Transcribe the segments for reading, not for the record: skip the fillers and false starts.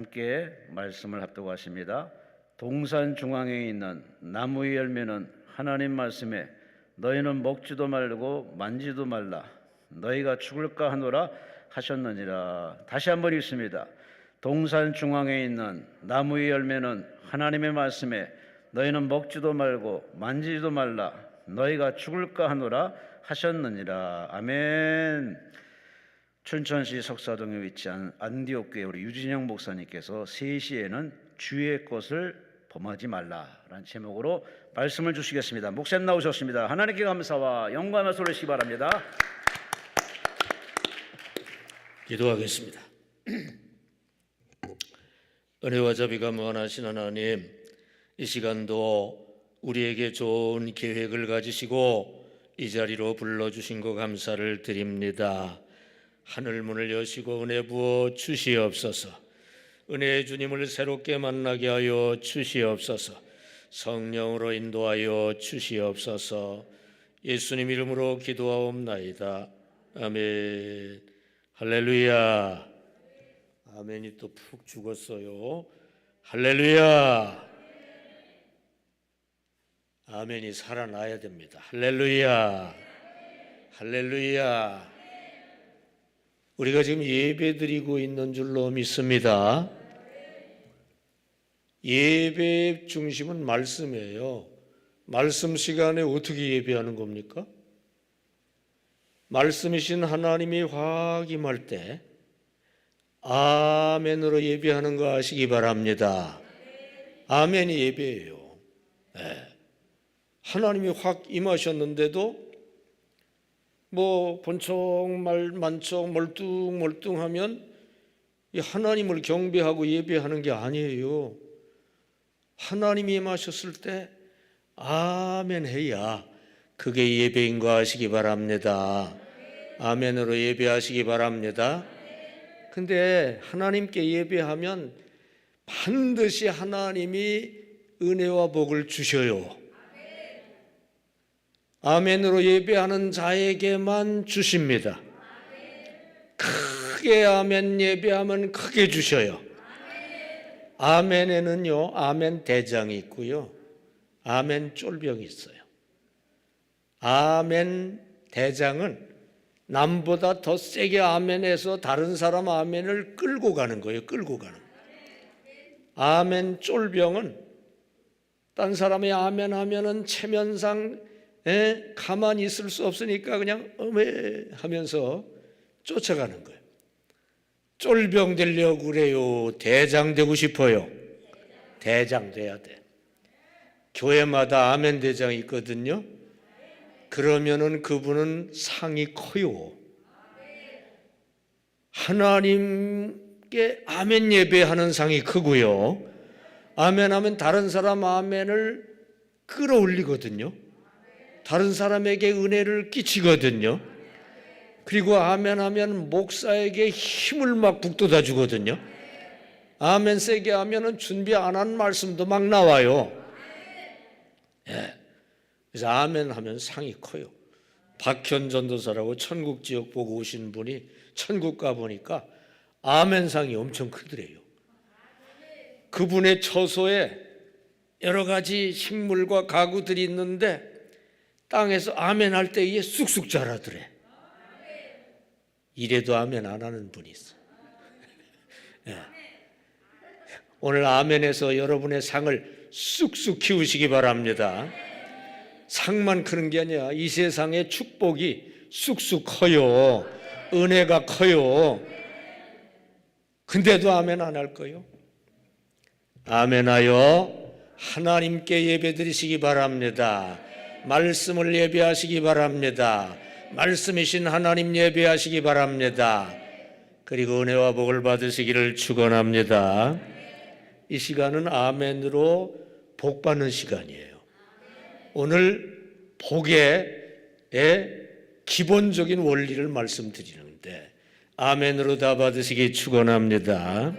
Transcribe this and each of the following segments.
함께 말씀을 합독하십니다. 동산 중앙에 있는 나무의 열매는 하나님 말씀에 너희는 먹지도 말고 만지도 말라 너희가 죽을까 하노라 하셨느니라. 다시 한번 읽습니다. 동산 중앙에 있는 나무의 열매는 하나님의 말씀에 너희는 먹지도 말고 만지지도 말라 너희가 죽을까 하노라 하셨느니라. 아멘. 춘천시 석사동에 위치한 안디옥 교회 우리 유진영 목사님께서 3시에는 주의 것을 범하지 말라라는 제목으로 말씀을 주시겠습니다. 목사님 나오셨습니다. 하나님께 감사와 영광을 돌리시기 바랍니다. 기도하겠습니다. 은혜와 자비가 무한하신 하나님, 이 시간도 우리에게 좋은 계획을 가지시고 이 자리로 불러주신 것 감사를 드립니다. 하늘문을 여시고 은혜 부어 주시옵소서. 은혜의 주님을 새롭게 만나게 하여 주시옵소서. 성령으로 인도하여 주시옵소서. 예수님 이름으로 기도하옵나이다. 아멘. 할렐루야. 아멘이 또 푹 죽었어요. 할렐루야. 아멘이 살아나야 됩니다. 할렐루야. 할렐루야. 우리가 지금 예배드리고 있는 줄로 믿습니다. 예배의 중심은 말씀이에요. 말씀 시간에 어떻게 예배하는 겁니까? 말씀이신 하나님이 확 임할 때 아멘으로 예배하는 거 아시기 바랍니다. 아멘이 예배예요. 네. 하나님이 확 임하셨는데도 본청 만청 멀뚱멀뚱하면 하나님을 경배하고 예배하는 게 아니에요. 하나님이 임하셨을 때 아멘 해야 그게 예배인 거 아시기 바랍니다. 아멘으로 예배하시기 바랍니다. 근데 하나님께 예배하면 반드시 하나님이 은혜와 복을 주셔요. 아멘으로 예배하는 자에게만 주십니다. 크게 아멘 예배하면 크게 주셔요. 아멘에는요, 아멘 대장이 있고요, 아멘 쫄병이 있어요. 아멘 대장은 남보다 더 세게 아멘해서 다른 사람 아멘을 끌고 가는 거예요. 끌고 가는 거예요. 아멘 쫄병은 딴 사람이 아멘 하면은 체면상 가만히 있을 수 없으니까 그냥 어메 하면서 쫓아가는 거예요. 쫄병 되려고 그래요? 대장 되고 싶어요? 대장 돼야 돼. 교회마다 아멘 대장이 있거든요. 그러면은 그분은 상이 커요. 하나님께 아멘 예배하는 상이 크고요. 아멘 하면 다른 사람 아멘을 끌어올리거든요. 다른 사람에게 은혜를 끼치거든요. 그리고 아멘 하면 목사에게 힘을 막 북돋아 주거든요. 아멘 세게 하면은 준비 안 한 말씀도 막 나와요. 예. 그래서 아멘 하면 상이 커요. 박현 전도사라고 천국 지역 보고 오신 분이 천국 가보니까 아멘 상이 엄청 크더래요. 그분의 처소에 여러 가지 식물과 가구들이 있는데 땅에서 아멘 할 때 이게 쑥쑥 자라더래. 이래도 아멘 안 하는 분이 있어. 예. 오늘 아멘에서 여러분의 상을 쑥쑥 키우시기 바랍니다. 상만 크는 게 아니라 이 세상의 축복이 쑥쑥 커요. 은혜가 커요. 근데도 아멘 안 할 거요? 아멘하여 하나님께 예배드리시기 바랍니다. 말씀을 예배하시기 바랍니다. 말씀이신 하나님 예배하시기 바랍니다. 그리고 은혜와 복을 받으시기를 축원합니다. 이 시간은 아멘으로 복 받는 시간이에요. 오늘 복의 기본적인 원리를 말씀드리는데 아멘으로 다 받으시기 축원합니다.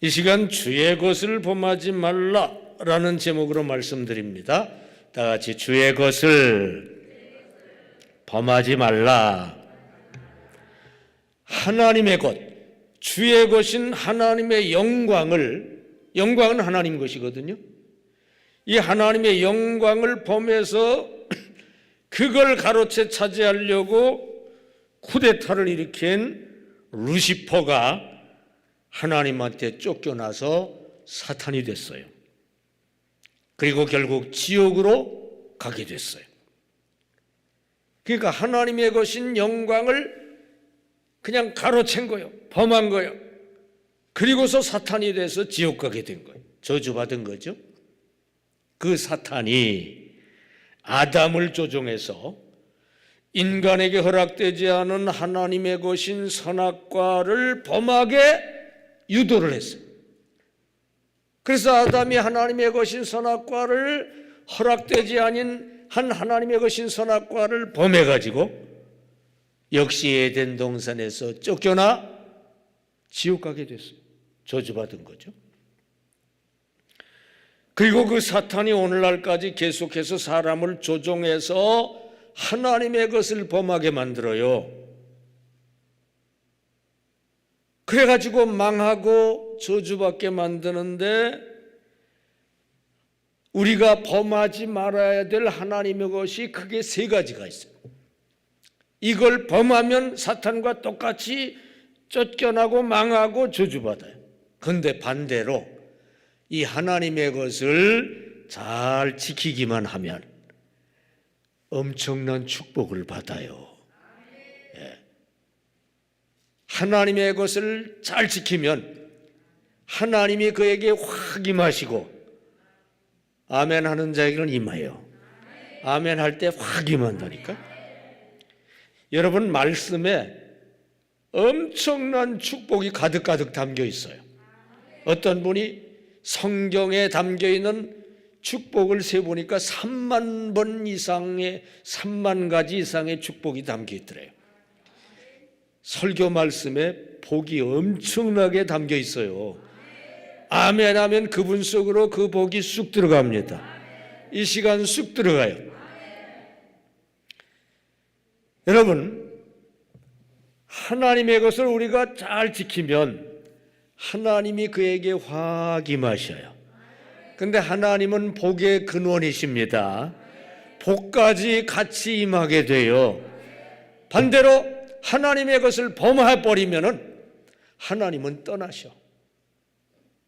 이 시간 주의 것을 범하지 말라라는 제목으로 말씀드립니다. 다 같이 주의 것을 범하지 말라. 하나님의 것, 주의 것인 하나님의 영광은 하나님 것이거든요. 이 하나님의 영광을 범해서 그걸 가로채 차지하려고 쿠데타를 일으킨 루시퍼가 하나님한테 쫓겨나서 사탄이 됐어요. 그리고 결국 지옥으로 가게 됐어요. 그러니까 하나님의 것인 영광을 그냥 가로챈 거예요. 범한 거예요. 그리고서 사탄이 돼서 지옥 가게 된 거예요. 저주받은 거죠. 그 사탄이 아담을 조종해서 인간에게 허락되지 않은 하나님의 것인 선악과를 범하게 유도를 했어요. 그래서 아담이 하나님의 것인 선악과를 허락되지 아닌 한 하나님의 것인 선악과를 범해가지고 역시 에덴 동산에서 쫓겨나 지옥 가게 됐어요. 저주받은 거죠. 그리고 그 사탄이 오늘날까지 계속해서 사람을 조종해서 하나님의 것을 범하게 만들어요. 그래가지고 망하고 저주받게 만드는데 우리가 범하지 말아야 될 하나님의 것이 크게 세 가지가 있어요. 이걸 범하면 사탄과 똑같이 쫓겨나고 망하고 저주받아요. 그런데 반대로 이 하나님의 것을 잘 지키기만 하면 엄청난 축복을 받아요. 하나님의 것을 잘 지키면 하나님이 그에게 확 임하시고 아멘 하는 자에게는 임해요. 아멘 할 때 확 임한다니까. 여러분 말씀에 엄청난 축복이 가득가득 담겨 있어요. 어떤 분이 성경에 담겨 있는 축복을 세보니까 3만 번 이상의 3만 가지 이상의 축복이 담겨 있더래요. 설교 말씀에 복이 엄청나게 담겨 있어요. 아멘 하면 그분 속으로 그 복이 쑥 들어갑니다. 이 시간 쑥 들어가요. 여러분, 하나님의 것을 우리가 잘 지키면 하나님이 그에게 확 임하셔요. 근데 하나님은 복의 근원이십니다. 복까지 같이 임하게 돼요. 반대로 하나님의 것을 범해버리면은 하나님은 떠나셔.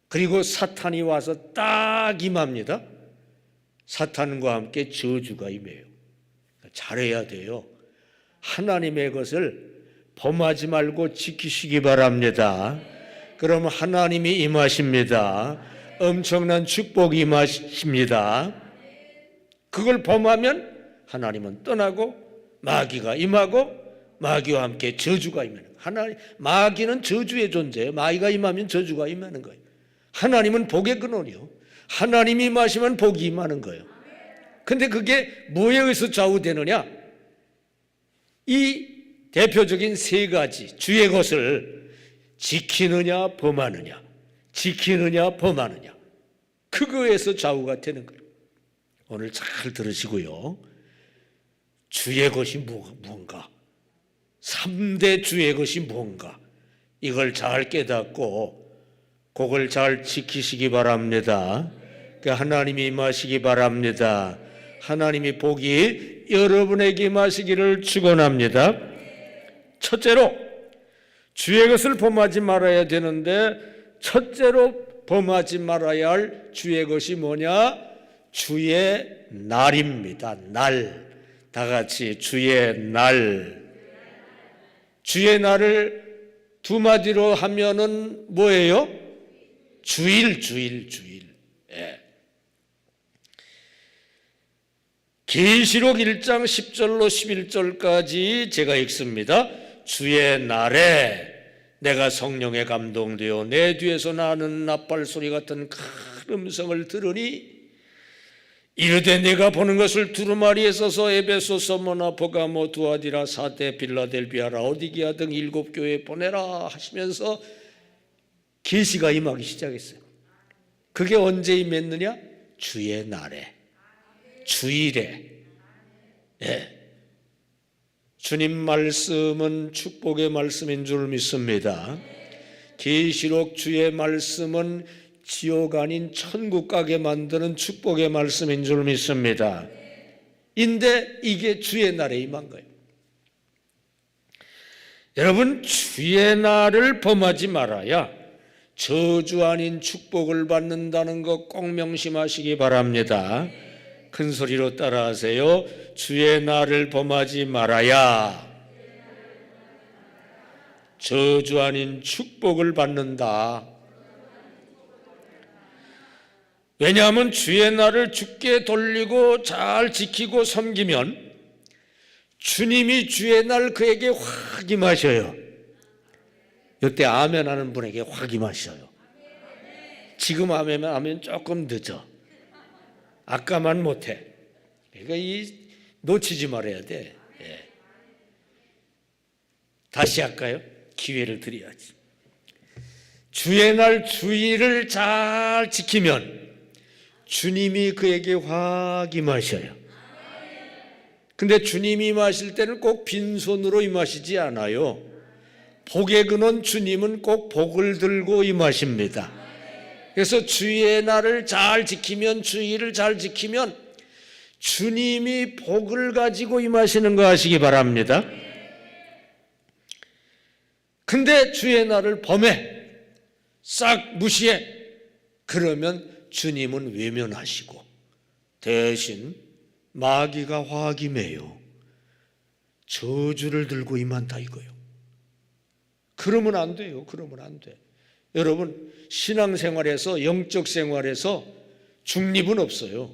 그리고 사탄이 와서 딱 임합니다. 사탄과 함께 저주가 임해요. 잘해야 돼요. 하나님의 것을 범하지 말고 지키시기 바랍니다. 그럼 하나님이 임하십니다. 엄청난 축복이 임하십니다. 그걸 범하면 하나님은 떠나고 마귀가 임하고 마귀와 함께 저주가 임하는 거예요. 마귀는 저주의 존재예요. 마귀가 임하면 저주가 임하는 거예요. 하나님은 복의 근원이요. 하나님이 임하시면 복이 임하는 거예요. 근데 그게 뭐에 의해서 좌우되느냐? 이 대표적인 세 가지 주의 것을 지키느냐 범하느냐, 지키느냐 범하느냐, 그거에서 좌우가 되는 거예요. 오늘 잘 들으시고요. 주의 것이 무언가, 3대 주의 것이 무언가, 이걸 잘 깨닫고 그걸 잘 지키시기 바랍니다. 하나님이 임하시기 바랍니다. 하나님이 복이 여러분에게 임하시기를 축원합니다. 첫째로 주의 것을 범하지 말아야 되는데 첫째로 범하지 말아야 할 주의 것이 뭐냐? 주의 날입니다. 날. 다 같이 주의 날. 주의 날을 두 마디로 하면은 뭐예요? 주일. 예. 계시록 1장 10절로 11절까지 제가 읽습니다. 주의 날에 내가 성령에 감동되어 내 뒤에서 나는 나팔 소리 같은 큰 음성을 들으니 이르되 내가 보는 것을 두루마리에 써서 에베소, 서머나, 버가모, 두아디라, 사데, 빌라델비아, 라오디게아 등 7교회에 보내라 하시면서 계시가 임하기 시작했어요. 그게 언제 임했느냐? 주의 날에, 주일에. 예. 주님 말씀은 축복의 말씀인 줄 믿습니다. 계시록 주의 말씀은 지옥 아닌 천국 가게 만드는 축복의 말씀인 줄 믿습니다. 인데 이게 주의 날에 임한 거예요. 여러분, 주의 날을 범하지 말아야 저주 아닌 축복을 받는다는 것 꼭 명심하시기 바랍니다. 큰 소리로 따라하세요. 주의 날을 범하지 말아야 저주 아닌 축복을 받는다. 왜냐하면 주의 날을 주께 돌리고 잘 지키고 섬기면 주님이 주의 날 그에게 확 임하셔요. 이때 아멘 하는 분에게 확 임하셔요. 지금 아멘 하면 조금 늦어. 아까만 못해. 그러니까 놓치지 말아야 돼. 예. 다시 할까요? 기회를 드려야지. 주의 날 주일을 잘 지키면 주님이 그에게 확 임하셔요. 근데 주님이 임하실 때는 꼭 빈손으로 임하시지 않아요. 복의 근원 주님은 꼭 복을 들고 임하십니다. 그래서 주의 날을 잘 지키면, 주일을 잘 지키면 주님이 복을 가지고 임하시는 거 아시기 바랍니다. 근데 주의 날을 범해, 싹 무시해, 그러면 주님은 외면하시고 대신 마귀가 확 임해요. 저주를 들고 임한다 이거예요. 그러면 안 돼요. 그러면 안 돼. 여러분, 신앙생활에서, 영적 생활에서 중립은 없어요.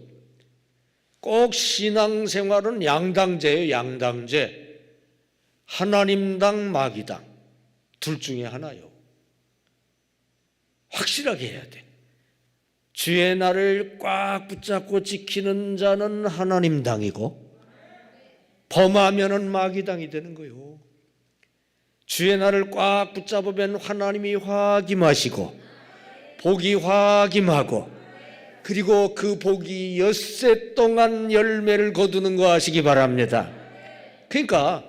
꼭 신앙생활은 양당제예요. 양당제. 하나님당, 마귀당. 둘 중에 하나요. 확실하게 해야 돼. 주의 날을 꽉 붙잡고 지키는 자는 하나님 당이고 범하면은 마귀 당이 되는 거예요. 주의 날을 꽉 붙잡으면 하나님이 확 임하시고 복이 확 임하고 그리고 그 복이 엿새 동안 열매를 거두는 거 아시기 바랍니다. 그러니까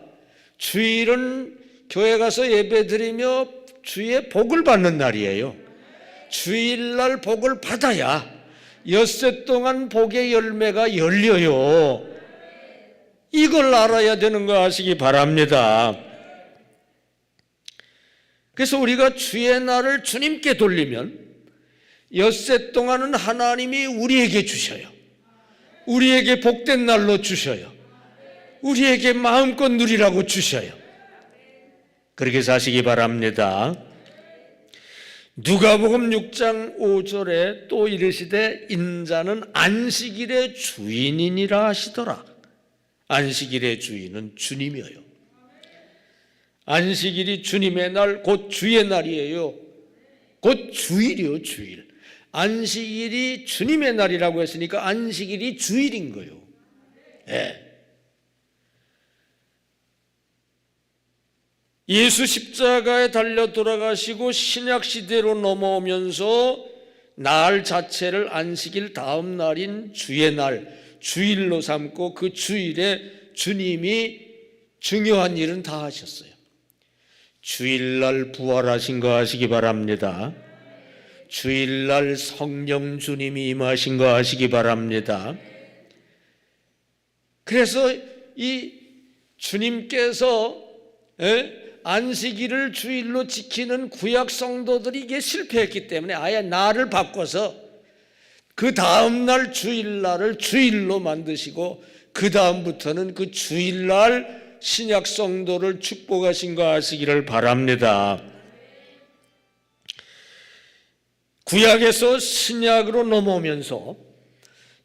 주일은 교회 가서 예배 드리며 주의 복을 받는 날이에요. 주일날 복을 받아야 엿새 동안 복의 열매가 열려요. 이걸 알아야 되는 거 아시기 바랍니다. 그래서 우리가 주의 날을 주님께 돌리면 엿새 동안은 하나님이 우리에게 주셔요. 우리에게 복된 날로 주셔요. 우리에게 마음껏 누리라고 주셔요. 그렇게 사시기 바랍니다. 누가복음 6장 5절에 또 이르시되 인자는 안식일의 주인이니라 하시더라. 안식일의 주인은 주님이에요. 안식일이 주님의 날, 곧 주의 날이에요. 곧 주일이요, 주일. 안식일이 주님의 날이라고 했으니까 안식일이 주일인 거예요. 네. 예수 십자가에 달려 돌아가시고 신약 시대로 넘어오면서 날 자체를 안식일 다음 날인 주의 날, 주일로 삼고 그 주일에 주님이 중요한 일은 다 하셨어요. 주일날 부활하신 거 아시기 바랍니다. 주일날 성령 주님이 임하신 거 아시기 바랍니다. 그래서 이 주님께서 안식일을 주일로 지키는 구약 성도들이 이게 실패했기 때문에 아예 날을 바꿔서 그 다음 날 주일날을 주일로 만드시고 그 다음부터는 그 주일날 신약 성도를 축복하신 거 아시기를 바랍니다. 구약에서 신약으로 넘어오면서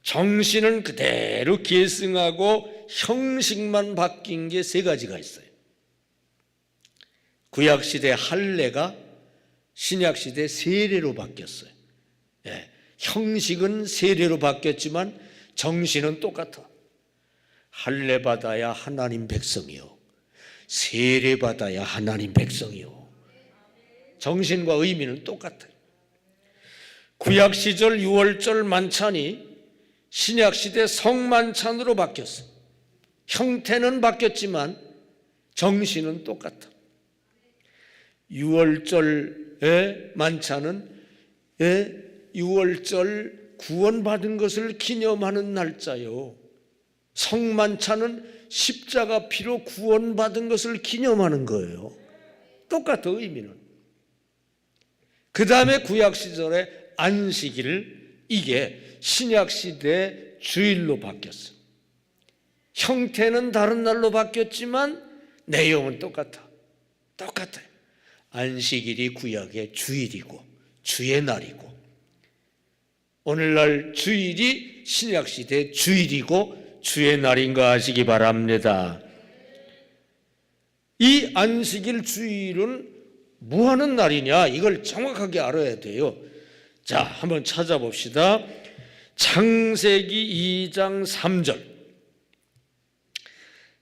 정신은 그대로 계승하고 형식만 바뀐 게 세 가지가 있어요. 구약시대 할례가 신약시대 세례로 바뀌었어요. 예, 형식은 세례로 바뀌었지만 정신은 똑같아. 할례 받아야 하나님 백성이요, 세례 받아야 하나님 백성이요. 정신과 의미는 똑같아요. 구약시절 유월절 만찬이 신약시대 성만찬으로 바뀌었어요. 형태는 바뀌었지만 정신은 똑같아. 유월절 만찬은 6월절 구원받은 것을 기념하는 날짜요. 성만찬은 십자가 피로 구원받은 것을 기념하는 거예요. 똑같아, 의미는. 그 다음에 구약시절에 안식일, 이게 신약시대 주일로 바뀌었어. 형태는 다른 날로 바뀌었지만 내용은 똑같아요. 안식일이 구약의 주일이고 주의 날이고, 오늘날 주일이 신약시대 주일이고 주의 날인 거 아시기 바랍니다. 이 안식일 주일은 뭐 하는 날이냐, 이걸 정확하게 알아야 돼요. 자, 한번 찾아봅시다. 창세기 2장 3절.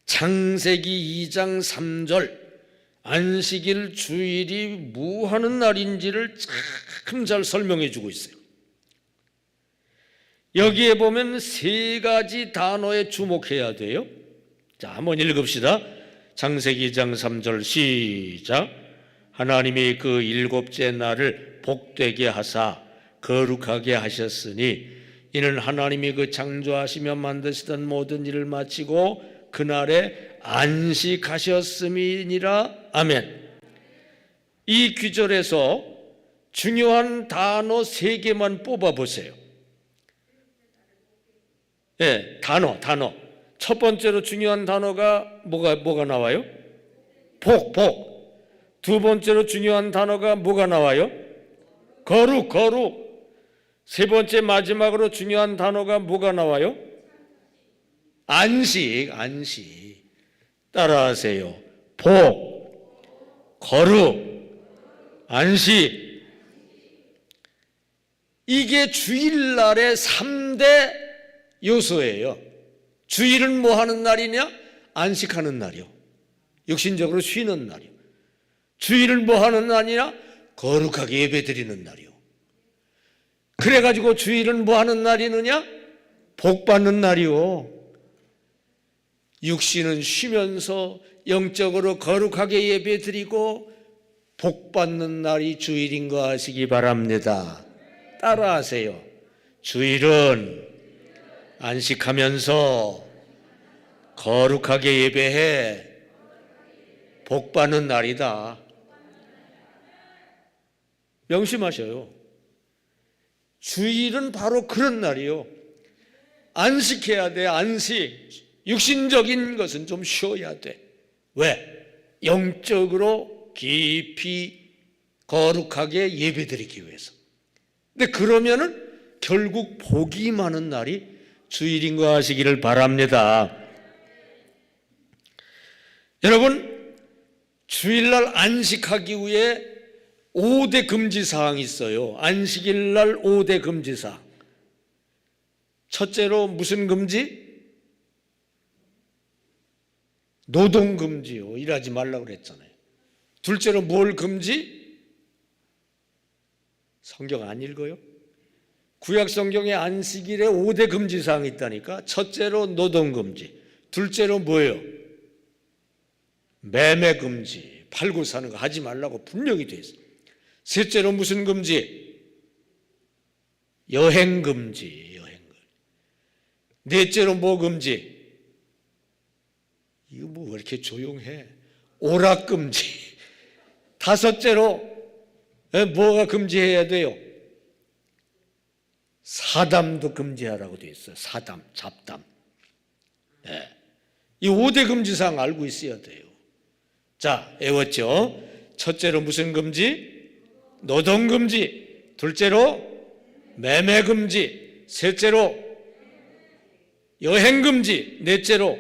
창세기 2장 3절. 안식일 주일이 뭐 하는 날인지를 참 잘 설명해 주고 있어요. 여기에 보면 세 가지 단어에 주목해야 돼요. 자, 한번 읽읍시다. 창세기 2장 3절 시작. 하나님이 그 일곱째 날을 복되게 하사 거룩하게 하셨으니 이는 하나님이 그 창조하시며 만드시던 모든 일을 마치고 그날에 안식하셨음이니라. 아멘. 이 구절에서 중요한 단어 세 개만 뽑아보세요. 단어. 첫 번째로 중요한 단어가 뭐가 나와요? 복. 두 번째로 중요한 단어가 뭐가 나와요? 거룩. 세 번째 마지막으로 중요한 단어가 뭐가 나와요? 안식. 따라하세요. 복, 거룩, 안식. 이게 주일날의 3대 요소예요. 주일은 뭐 하는 날이냐? 안식하는 날이요. 육신적으로 쉬는 날이요. 주일은 뭐 하는 날이냐? 거룩하게 예배드리는 날이요. 그래가지고 주일은 뭐 하는 날이느냐? 복 받는 날이요. 육신은 쉬면서 영적으로 거룩하게 예배드리고 복 받는 날이 주일인 거 아시기 바랍니다. 따라하세요. 주일은 안식하면서 거룩하게 예배해 복 받는 날이다. 명심하셔요. 주일은 바로 그런 날이요. 안식해야 돼. 안식. 육신적인 것은 좀 쉬어야 돼. 왜? 영적으로 깊이 거룩하게 예배드리기 위해서. 근데 그러면은 결국 복이 많은 날이 주일인 거 아시기를 바랍니다. 여러분, 주일날 안식하기 위해 5대 금지사항이 있어요. 안식일날 5대 금지사항. 첫째로 무슨 금지? 노동금지요. 일하지 말라고 그랬잖아요. 둘째로 뭘 금지? 성경 안 읽어요? 구약 성경에 안식일에 5대 금지사항이 있다니까. 첫째로 노동금지. 둘째로 뭐예요? 매매금지. 팔고 사는 거 하지 말라고 분명히 돼 있어요. 셋째로 무슨 금지? 여행금지. 넷째로 뭐 금지? 이거 뭐 왜 이렇게 조용해? 오락금지. 다섯째로 뭐가 금지해야 돼요? 사담도 금지하라고 돼 있어요. 사담, 잡담. 이 5대 금지사항 알고 있어야 돼요. 자, 외웠죠? 첫째로 무슨 금지? 노동금지. 둘째로 매매금지. 셋째로 여행금지. 넷째로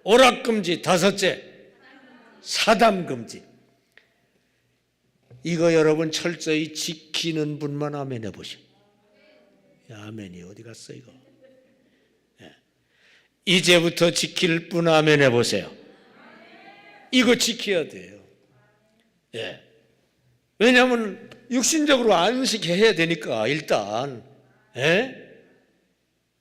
오락금지. 다섯째 사담금지. 이거 여러분 철저히 지키는 분만 아멘 해보시오. 아멘이 어디 갔어 이거? 이제부터 지킬 분 아멘 해보세요. 이거 지켜야 돼요. 왜냐하면 육신적으로 안식해야 되니까 일단.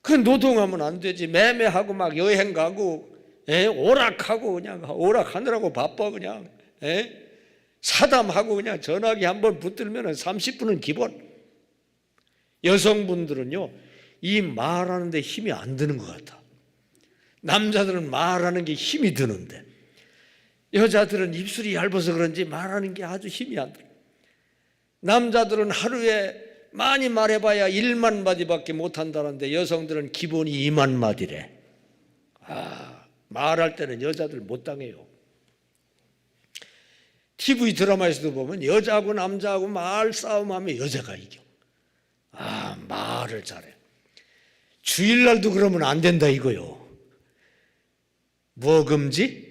그 노동하면 안 되지. 매매하고 막 여행 가고 오락하고 그냥 오락하느라고 바빠 그냥. 사담하고 그냥 전화기 한번 붙들면 30분은 기본. 여성분들은요, 이 말하는데 힘이 안 드는 것 같아. 남자들은 말하는 게 힘이 드는데 여자들은 입술이 얇아서 그런지 말하는 게 아주 힘이 안 들어. 남자들은 하루에 많이 말해봐야 1만 마디밖에 못한다는데 여성들은 기본이 2만 마디래. 말할 때는 여자들 못 당해요. TV 드라마에서도 보면 여자하고 남자하고 말 싸움하면 여자가 이겨. 말을 잘해. 주일날도 그러면 안 된다 이거요. 뭐 금지?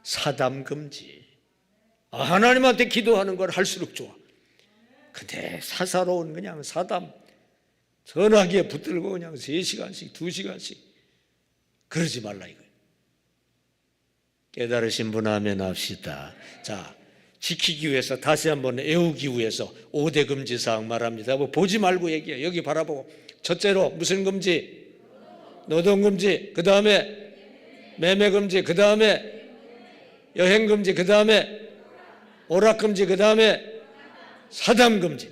사담 금지. 하나님한테 기도하는 걸 할수록 좋아. 근데 사사로운 그냥 사담 전화기에 붙들고 그냥 3시간씩 2시간씩 그러지 말라 이거예요. 깨달으신 분 아멘 합시다. 자, 지키기 위해서 다시 한번 애우기 위해서 5대 금지 사항 말합니다. 뭐 보지 말고 얘기해. 여기 바라보고. 첫째로 무슨 금지? 노동 금지. 그 다음에 매매 금지. 그 다음에 여행 금지. 그 다음에 오락 금지. 그 다음에 사담 금지.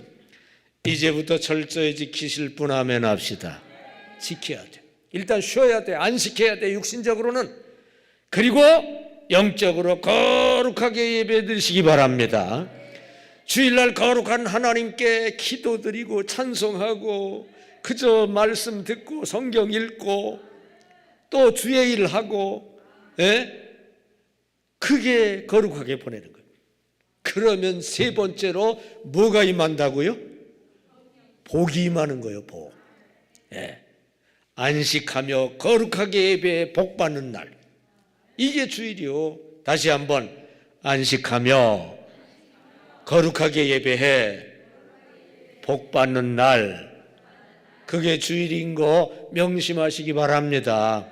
이제부터 철저히 지키실 분 아멘 합시다. 지켜야 돼. 일단 쉬어야 돼. 안식해야 돼. 육신적으로는. 그리고 영적으로 거룩하게 예배드리시기 바랍니다. 주일날 거룩한 하나님께 기도드리고 찬송하고 그저 말씀 듣고 성경 읽고 또 주의 일하고, 그게 거룩하게 보내는 거예요. 그러면 세 번째로 뭐가 임한다고요? 복이 임하는 거예요. 복. 안식하며 거룩하게 예배에 복 받는 날. 이게 주일이요. 다시 한번 안식하며 거룩하게 예배해 복 받는 날. 그게 주일인 거 명심하시기 바랍니다.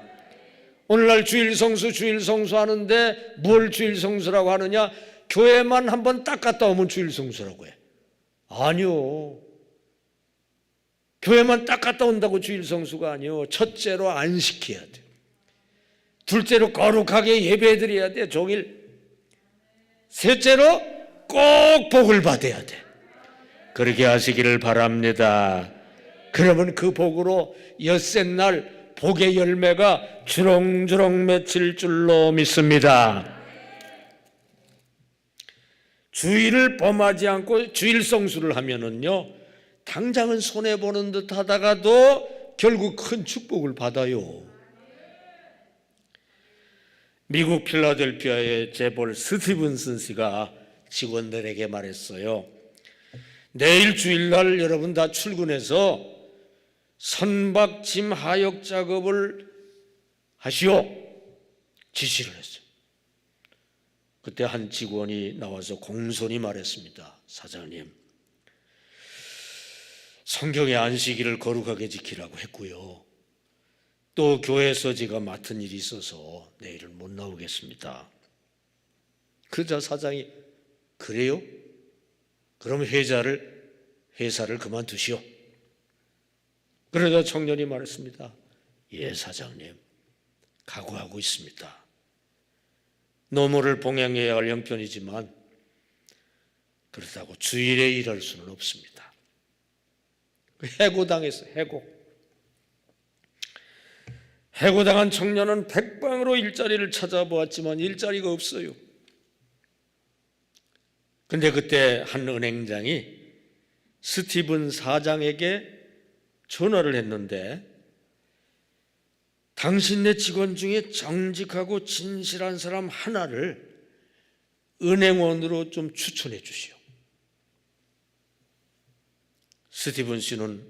오늘날 주일 성수 하는데 뭘 주일 성수라고 하느냐? 교회만 한번 딱 갔다 오면 주일 성수라고 해. 아니요. 교회만 딱 갔다 온다고 주일 성수가 아니요. 첫째로 안식해야 돼. 둘째로 거룩하게 예배드려야 돼. 종일. 셋째로 꼭 복을 받아야 돼. 그렇게 하시기를 바랍니다. 그러면 그 복으로 엿새날 복의 열매가 주렁주렁 맺힐 줄로 믿습니다. 주일을 범하지 않고 주일 성수를 하면은요, 당장은 손해보는 듯 하다가도 결국 큰 축복을 받아요. 미국 필라델피아의 재벌 스티븐슨 씨가 직원들에게 말했어요. 내일 주일날 여러분 다 출근해서 선박짐 하역 작업을 하시오. 지시를 했어요. 그때 한 직원이 나와서 공손히 말했습니다. 사장님, 성경의 안식일을 거룩하게 지키라고 했고요. 또 교회에서 제가 맡은 일이 있어서 내일은 못 나오겠습니다. 그러자 사장이 그래요? 그럼 회사를 그만두시오. 그러자 청년이 말했습니다. 예, 사장님, 각오하고 있습니다. 노무를 봉양해야 할 형편이지만 그렇다고 주일에 일할 수는 없습니다. 해고당했어요. 해고당한 청년은 백방으로 일자리를 찾아보았지만 일자리가 없어요. 근데 그때 한 은행장이 스티븐 사장에게 전화를 했는데 당신네 직원 중에 정직하고 진실한 사람 하나를 은행원으로 좀 추천해 주시오. 스티븐 씨는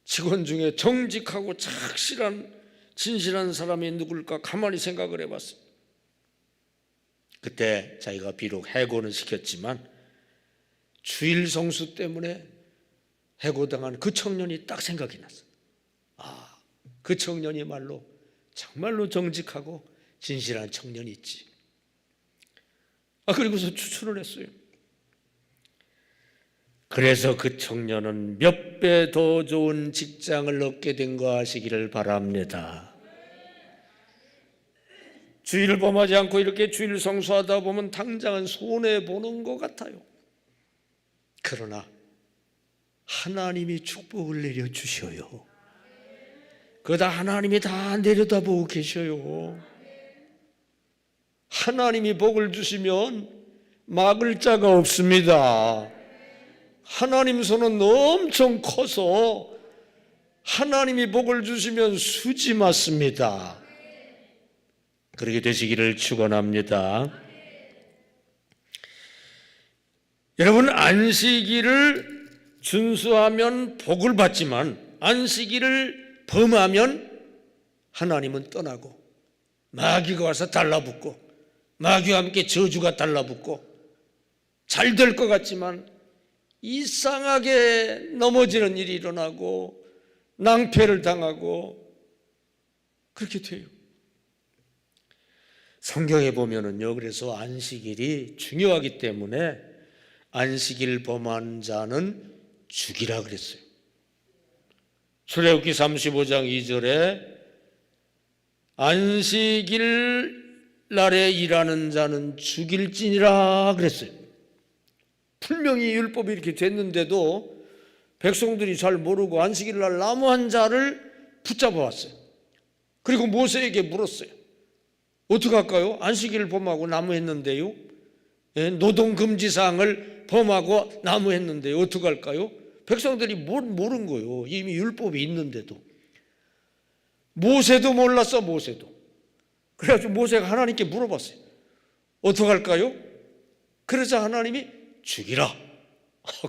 직원 중에 정직하고 착실한 진실한 사람이 누굴까 가만히 생각을 해봤어요. 그때 자기가 비록 해고는 시켰지만 주일 성수 때문에 해고당한 그 청년이 딱 생각이 났어요. 그 청년이 정말로 정직하고 진실한 청년이 있지. 그리고서 추천을 했어요. 그래서 그 청년은 몇 배 더 좋은 직장을 얻게 된 거 아시기를 바랍니다. 주일을 범하지 않고 이렇게 주일 성수하다 보면 당장은 손해보는 것 같아요. 그러나 하나님이 축복을 내려주셔요. 그러다 하나님이 다 내려다보고 계셔요. 하나님이 복을 주시면 막을 자가 없습니다. 하나님 손은 엄청 커서 하나님이 복을 주시면 수지 맞습니다. 그렇게 되시기를 축원합니다. 여러분, 안식일을 준수하면 복을 받지만 안식일을 범하면 하나님은 떠나고 마귀가 와서 달라붙고 마귀와 함께 저주가 달라붙고 잘 될 것 같지만 이상하게 넘어지는 일이 일어나고 낭패를 당하고 그렇게 돼요. 성경에 보면은요, 그래서 안식일이 중요하기 때문에 안식일 범한 자는 죽이라 그랬어요. 출애굽기 35장 2절에 안식일 날에 일하는 자는 죽일지니라 그랬어요. 분명히 율법이 이렇게 됐는데도 백성들이 잘 모르고 안식일 날 나무 한 자를 붙잡아 왔어요. 그리고 모세에게 물었어요. 어떻게 할까요? 안식일을 범하고 나무했는데요. 노동금지사항을 범하고 나무했는데요. 어떻게 할까요? 백성들이 모른 거예요. 이미 율법이 있는데도. 모세도 몰랐어, 모세도. 그래가지고 모세가 하나님께 물어봤어요. 어떻게 할까요? 그러자 하나님이 죽이라.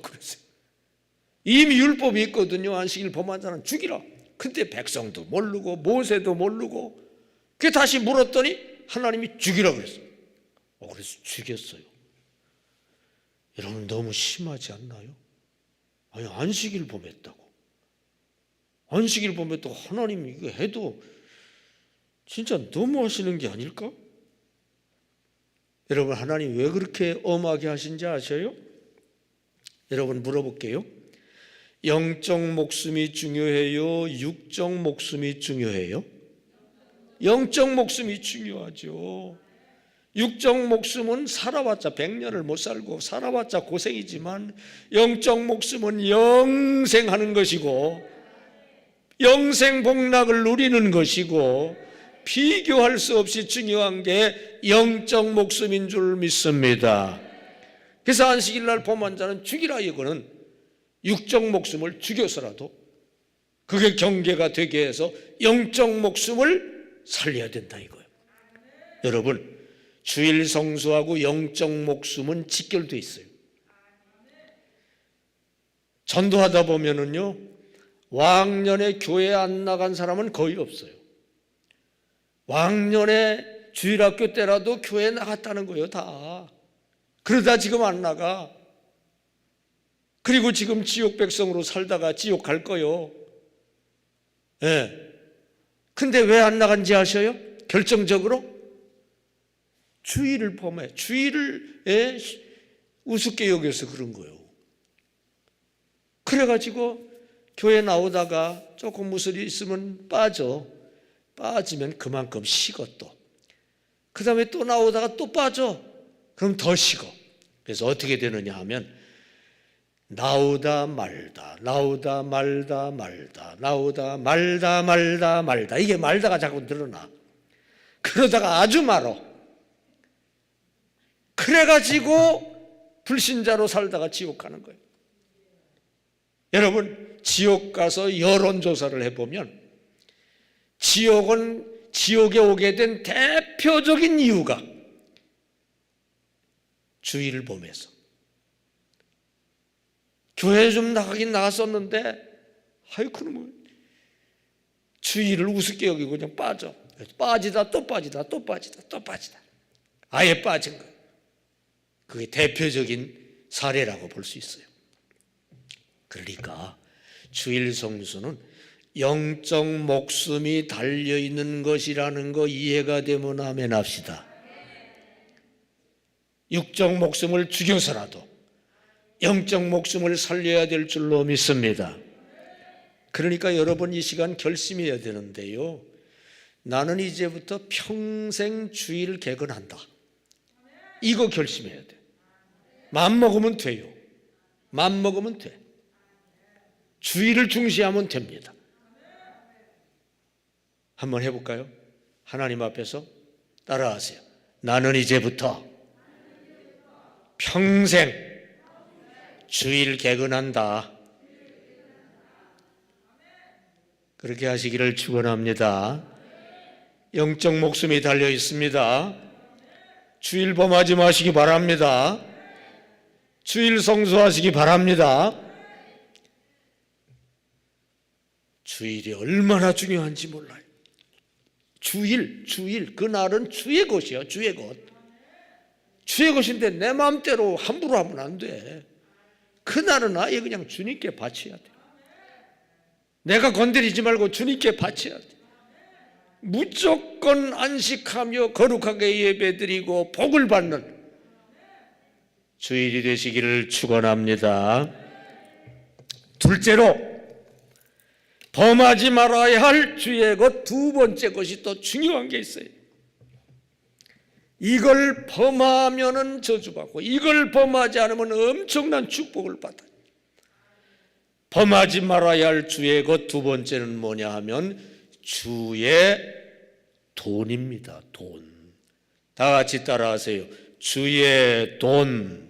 그랬어요. 이미 율법이 있거든요. 안식일 범한 자는 죽이라. 근데 백성도 모르고 모세도 모르고 그 다시 물었더니 하나님이 죽이라 그랬어요. 그래서 죽였어요. 여러분, 너무 심하지 않나요? 아니, 안식일 범했다고. 안식일 범했다고 하나님이 이거 해도 진짜 너무 하시는 게 아닐까? 여러분, 하나님 왜 그렇게 엄하게 하신지 아셔요? 여러분, 물어볼게요. 영적 목숨이 중요해요? 육적 목숨이 중요해요? 영적 목숨이 중요하죠. 육적 목숨은 살아봤자 100년을 못 살고 살아봤자 고생이지만 영적 목숨은 영생하는 것이고 영생 복락을 누리는 것이고 비교할 수 없이 중요한 게 영적 목숨인 줄 믿습니다. 그래서 안식일 날 범한 자는 죽이라. 이거는 육적 목숨을 죽여서라도 그게 경계가 되게 해서 영적 목숨을 살려야 된다 이거예요. 여러분, 주일 성수하고 영적 목숨은 직결되어 있어요. 전도하다 보면은요, 왕년에 교회 안 나간 사람은 거의 없어요. 왕년에 주일학교 때라도 교회 나갔다는 거예요, 다. 그러다 지금 안 나가. 그리고 지금 지옥 백성으로 살다가 지옥 갈 거요. 예. 근데 왜 안 나간지 아셔요? 결정적으로 주일을 범해. 주일을 우습게 여겨서 그런 거예요. 그래가지고 교회 나오다가 조금 무슨 일이 있으면 빠지면 그만큼 식어 또. 그 다음에 또 나오다가 또 빠져. 그럼 더 식어. 그래서 어떻게 되느냐 하면 나오다 말다 이게 말다가 자꾸 늘어나. 그러다가 아주 말어. 그래가지고 불신자로 살다가 지옥 가는 거예요. 여러분, 지옥 가서 여론조사를 해보면 지옥에 오게 된 대표적인 이유가 주일을 범해서. 교회 좀 나가긴 나갔었는데 그놈은 주일을 우습게 여기고 그냥 빠지다 또 빠지다 아예 빠진 거예요. 그게 대표적인 사례라고 볼 수 있어요. 그러니까 주일 성수는 영적 목숨이 달려있는 것이라는 거 이해가 되면 아멘 합시다. 육적 목숨을 죽여서라도 영적 목숨을 살려야 될 줄로 믿습니다. 그러니까 여러분, 이 시간 결심해야 되는데요, 나는 이제부터 평생 주일 개근한다. 이거 결심해야 돼. 마음먹으면 돼요. 마음먹으면 돼. 주일을 중시하면 됩니다. 한번 해볼까요? 하나님 앞에서 따라하세요. 나는 이제부터 평생 주일 개근한다. 그렇게 하시기를 축원합니다. 영적 목숨이 달려 있습니다. 주일 범하지 마시기 바랍니다. 주일 성수하시기 바랍니다. 주일이 얼마나 중요한지 몰라요. 주일, 그날은 주의 것이요, 주의 것. 주의 것인데 내 마음대로 함부로 하면 안 돼. 그날은 아예 그냥 주님께 바쳐야 돼. 내가 건드리지 말고 주님께 바쳐야 돼. 무조건 안식하며 거룩하게 예배드리고 복을 받는 주일이 되시기를 축원합니다. 둘째로 범하지 말아야 할 주의 것 두 번째 것이 또 중요한 게 있어요. 이걸 범하면은 저주받고 이걸 범하지 않으면 엄청난 축복을 받아요. 범하지 말아야 할 주의 것 두 번째는 뭐냐 하면 주의 돈입니다. 돈. 다 같이 따라하세요. 주의 돈.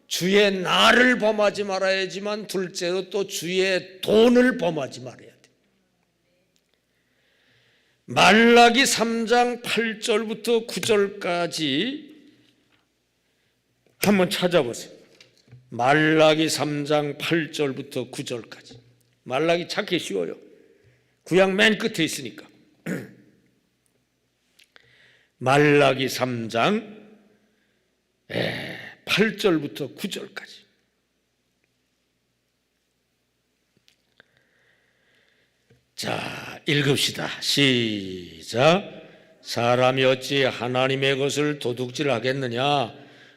주의 나를 범하지 말아야지만 둘째로 또 주의 돈을 범하지 말아야 돼. 말라기 3장 8절부터 9절까지 한번 찾아보세요. 말라기 3장 8절부터 9절까지. 말라기 찾기 쉬워요. 구약 맨 끝에 있으니까. 말라기 3장 8절부터 9절까지. 자, 읽읍시다. 시작. 사람이 어찌 하나님의 것을 도둑질하겠느냐?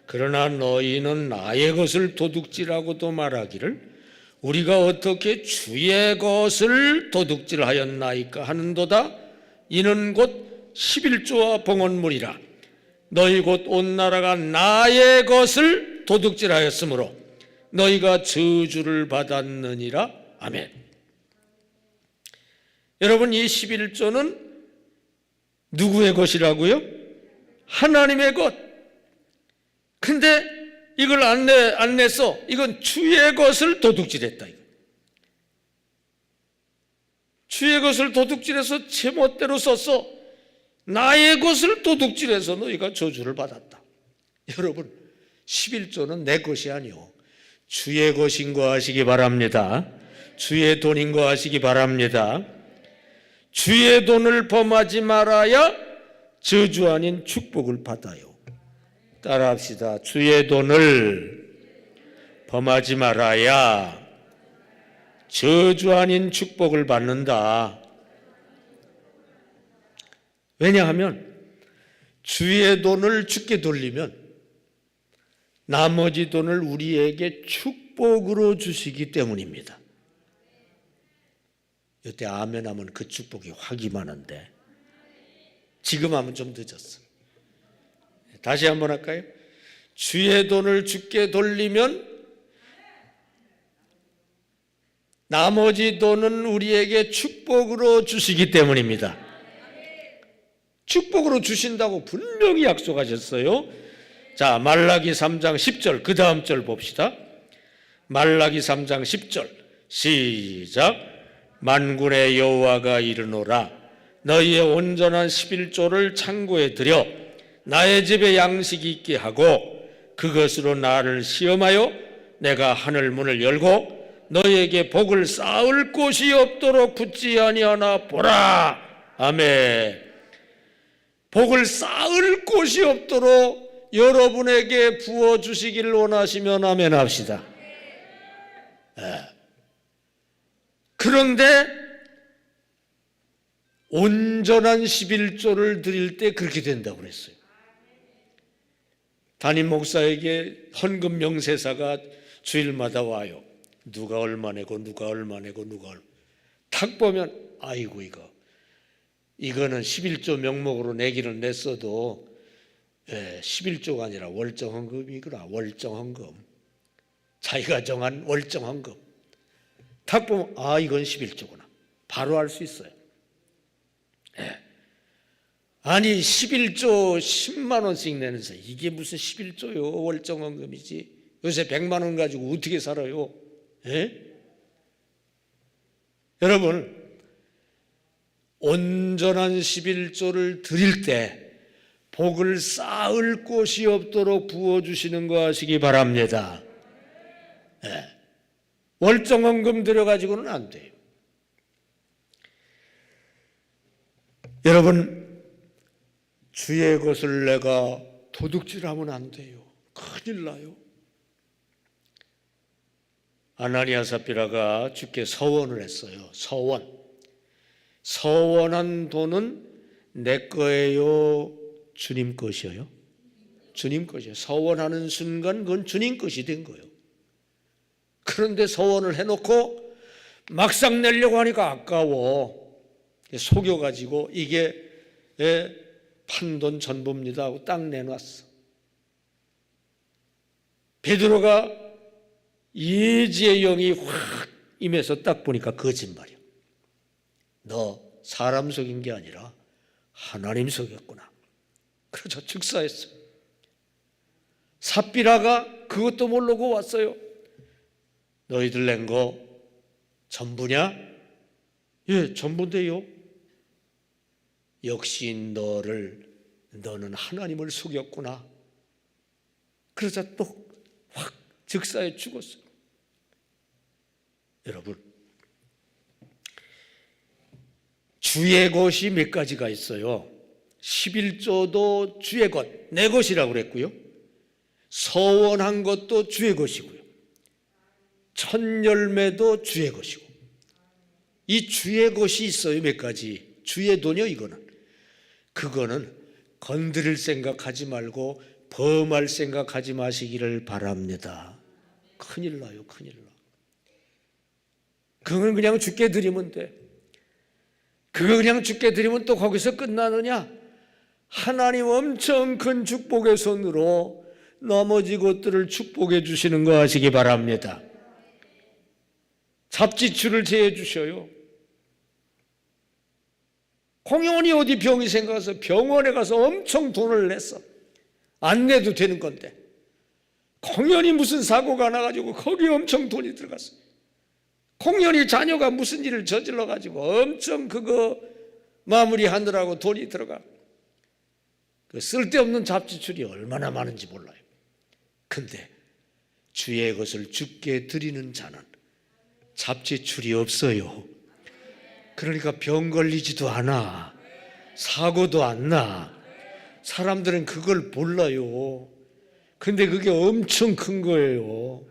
그러나 너희는 나의 것을 도둑질하고도 말하기를 우리가 어떻게 주의 것을 도둑질하였나이까 하는도다. 이는 곧 11조와 봉헌물이라. 너희 곧 온 나라가 나의 것을 도둑질하였으므로 너희가 저주를 받았느니라. 아멘. 여러분, 이 11조는 누구의 것이라고요? 하나님의 것. 근데 이걸 안 냈어. 이건 주의 것을 도둑질했다. 주의 것을 도둑질해서 제멋대로 썼어. 나의 것을 도둑질해서 너희가 저주를 받았다. 여러분, 11조는 내 것이 아니오. 주의 것인 거 아시기 바랍니다. 주의 돈인 거 아시기 바랍니다. 주의 돈을 범하지 말아야 저주 아닌 축복을 받아요. 따라합시다. 주의 돈을 범하지 말아야 저주 아닌 축복을 받는다. 왜냐하면 주의 돈을 주께 돌리면 나머지 돈을 우리에게 축복으로 주시기 때문입니다. 이때 아멘 하면 그 축복이 확 임하는데 지금 하면 좀 늦었어. 다시 한번 할까요? 주의 돈을 주께 돌리면 나머지 돈은 우리에게 축복으로 주시기 때문입니다. 축복으로 주신다고 분명히 약속하셨어요. 자, 말라기 3장 10절 그 다음 절 봅시다. 말라기 3장 10절 시작. 만군의 여호와가 이르노라. 너희의 온전한 11조를 창고에 들여 나의 집에 양식이 있게 하고 그것으로 나를 시험하여 내가 하늘 문을 열고 너희에게 복을 쌓을 곳이 없도록 붙지 아니하나 보라. 아멘. 복을 쌓을 곳이 없도록 여러분에게 부어주시기를 원하시면 아멘 합시다. 그런데 온전한 11조를 드릴 때 그렇게 된다고 그랬어요. 담임 목사에게 헌금 명세사가 주일마다 와요. 누가 얼마 내고 누가 얼마 내고 누가 얼마. 탁 보면 아이고 이거 이거는 11조 명목으로 내기를 냈어도 11조가 아니라 월정헌금이구나. 월정헌금. 자기가 정한 월정헌금. 딱 보면 이건 11조구나. 바로 알 수 있어요. 아니 11조 10만 원씩 내면서 이게 무슨 11조요? 월정헌금이지. 요새 100만 원 가지고 어떻게 살아요? 여러분, 온전한 11조를 드릴 때 복을 쌓을 곳이 없도록 부어주시는 거 하시기 바랍니다. 월정헌금 들여가지고는 안 돼요. 여러분, 주의 것을 내가 도둑질하면 안 돼요. 큰일 나요. 아나니아 삽비라가 주께 서원을 했어요. 서원한 돈은 내 거예요, 주님 것이에요? 주님 것이에요. 서원하는 순간 그건 주님 것이 된 거예요. 그런데 서원을 해놓고 막상 내려고 하니까 아까워. 속여가지고 이게 판돈 전부입니다 하고 딱 내놨어. 베드로가 예지의 영이 확 임해서 딱 보니까 거짓말이야. 너 사람 속인 게 아니라 하나님 속였구나. 그래서 즉사했어요. 삽비라가 그것도 모르고 왔어요. 너희들 낸 거 전부냐? 예, 전부인데요. 역시 너는 하나님을 속였구나. 그러자 또 확 즉사해 죽었어요. 여러분, 주의 것이 몇 가지가 있어요. 11조도 주의 것, 내 것이라고 그랬고요. 서원한 것도 주의 것이고요. 천열매도 주의 것이고. 이 주의 것이 있어요. 몇 가지. 주의 돈이요, 이거는. 그거는 건드릴 생각하지 말고 범할 생각하지 마시기를 바랍니다. 큰일 나요, 큰일 나. 그건 그냥 주께 드리면 돼. 그거 그냥 주께 드리면 또 거기서 끝나느냐? 하나님 엄청 큰 축복의 손으로 나머지 것들을 축복해 주시는 거 하시기 바랍니다. 잡지출을 제해 주셔요. 공연히 어디 병이 생겨서 병원에 가서 엄청 돈을 냈어. 안 내도 되는 건데 공연히 무슨 사고가 나가지고 거기 엄청 돈이 들어갔어. 공연히 자녀가 무슨 일을 저질러 가지고 엄청 그거 마무리하느라고 돈이 들어가. 그 쓸데없는 잡지출이 얼마나 많은지 몰라요. 근데 주의 것을 주께 드리는 자는 잡지출이 없어요. 그러니까 병 걸리지도 않아. 사고도 안 나. 사람들은 그걸 몰라요. 근데 그게 엄청 큰 거예요.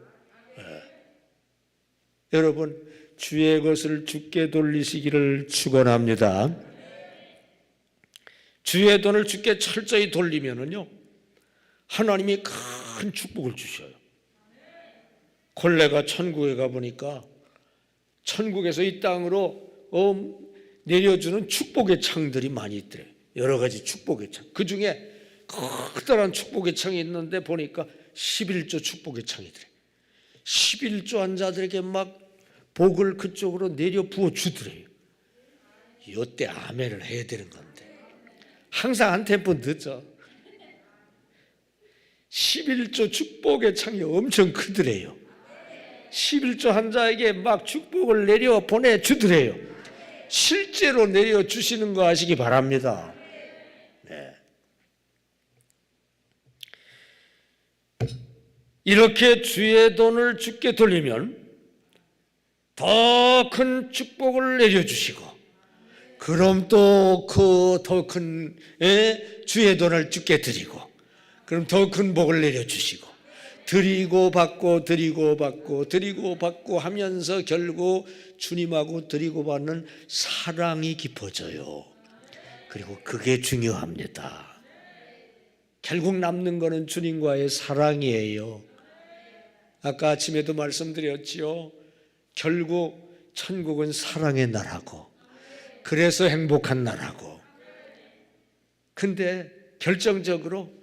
여러분, 주의 것을 주께 돌리시기를 축원합니다. 주의 돈을 주께 철저히 돌리면은요, 하나님이 큰 축복을 주셔요. 콜레가 천국에 가보니까 천국에서 이 땅으로 내려주는 축복의 창들이 많이 있더래요. 여러 가지 축복의 창. 그 중에 커다란 축복의 창이 있는데 보니까 11조 축복의 창이더래요. 11조 환자들에게 막 복을 그쪽으로 내려 부어 주더래요. 이때 아멘을 해야 되는 건데 항상 한 템포 늦어. 11조 축복의 창이 엄청 크더래요. 11조 환자에게 막 축복을 내려 보내주더래요. 실제로 내려주시는 거 아시기 바랍니다. 네. 이렇게 주의 돈을 주께 돌리면 더 큰 축복을 내려주시고, 그럼 또 그 더 큰 주의 돈을 주께 드리고, 그럼 더 큰 복을 내려주시고, 드리고 받고 드리고 받고 드리고 받고 하면서 결국 주님하고 드리고 받는 사랑이 깊어져요. 그리고 그게 중요합니다. 결국 남는 거는 주님과의 사랑이에요. 아까 아침에도 말씀드렸지요. 결국 천국은 사랑의 나라고 그래서 행복한 나라고. 근데 결정적으로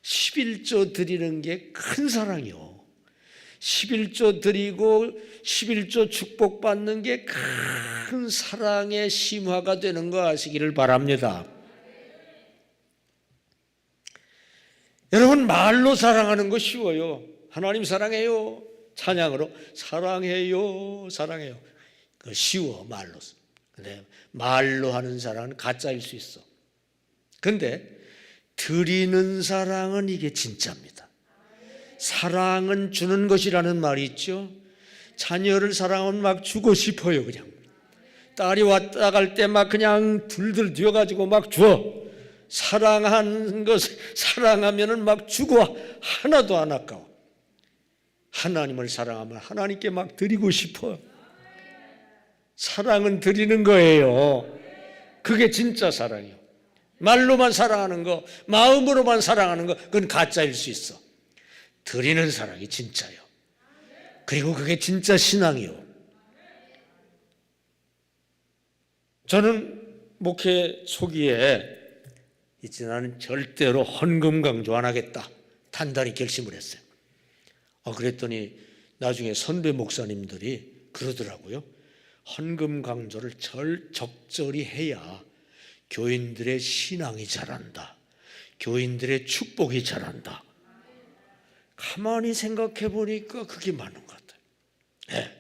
11조 드리는 게 큰 사랑이요. 11조 드리고 11조 축복받는 게 큰 사랑의 심화가 되는 거 아시기를 바랍니다. 여러분, 말로 사랑하는 거 쉬워요. 하나님 사랑해요. 찬양으로 사랑해요, 사랑해요. 그거 쉬워, 말로. 근데 말로 하는 사랑은 가짜일 수 있어. 근데 드리는 사랑은 이게 진짜입니다. 사랑은 주는 것이라는 말이 있죠. 자녀를 사랑하면 막 주고 싶어요. 그냥 딸이 왔다 갈 때 막 그냥 둘둘 뛰어가지고 막 줘. 사랑하는 것, 사랑하면은 막 주고 하나도 안 아까워. 하나님을 사랑하면 하나님께 막 드리고 싶어. 사랑은 드리는 거예요. 그게 진짜 사랑이요. 말로만 사랑하는 거, 마음으로만 사랑하는 거, 그건 가짜일 수 있어. 드리는 사랑이 진짜요. 그리고 그게 진짜 신앙이요. 저는 목회 초기에 이제 나는 절대로 헌금 강조 안 하겠다 단단히 결심을 했어요. 그랬더니 나중에 선배 목사님들이 그러더라고요. 헌금 강조를 적절히 해야 교인들의 신앙이 자란다. 교인들의 축복이 자란다. 가만히 생각해 보니까 그게 맞는 것 같아요. 네.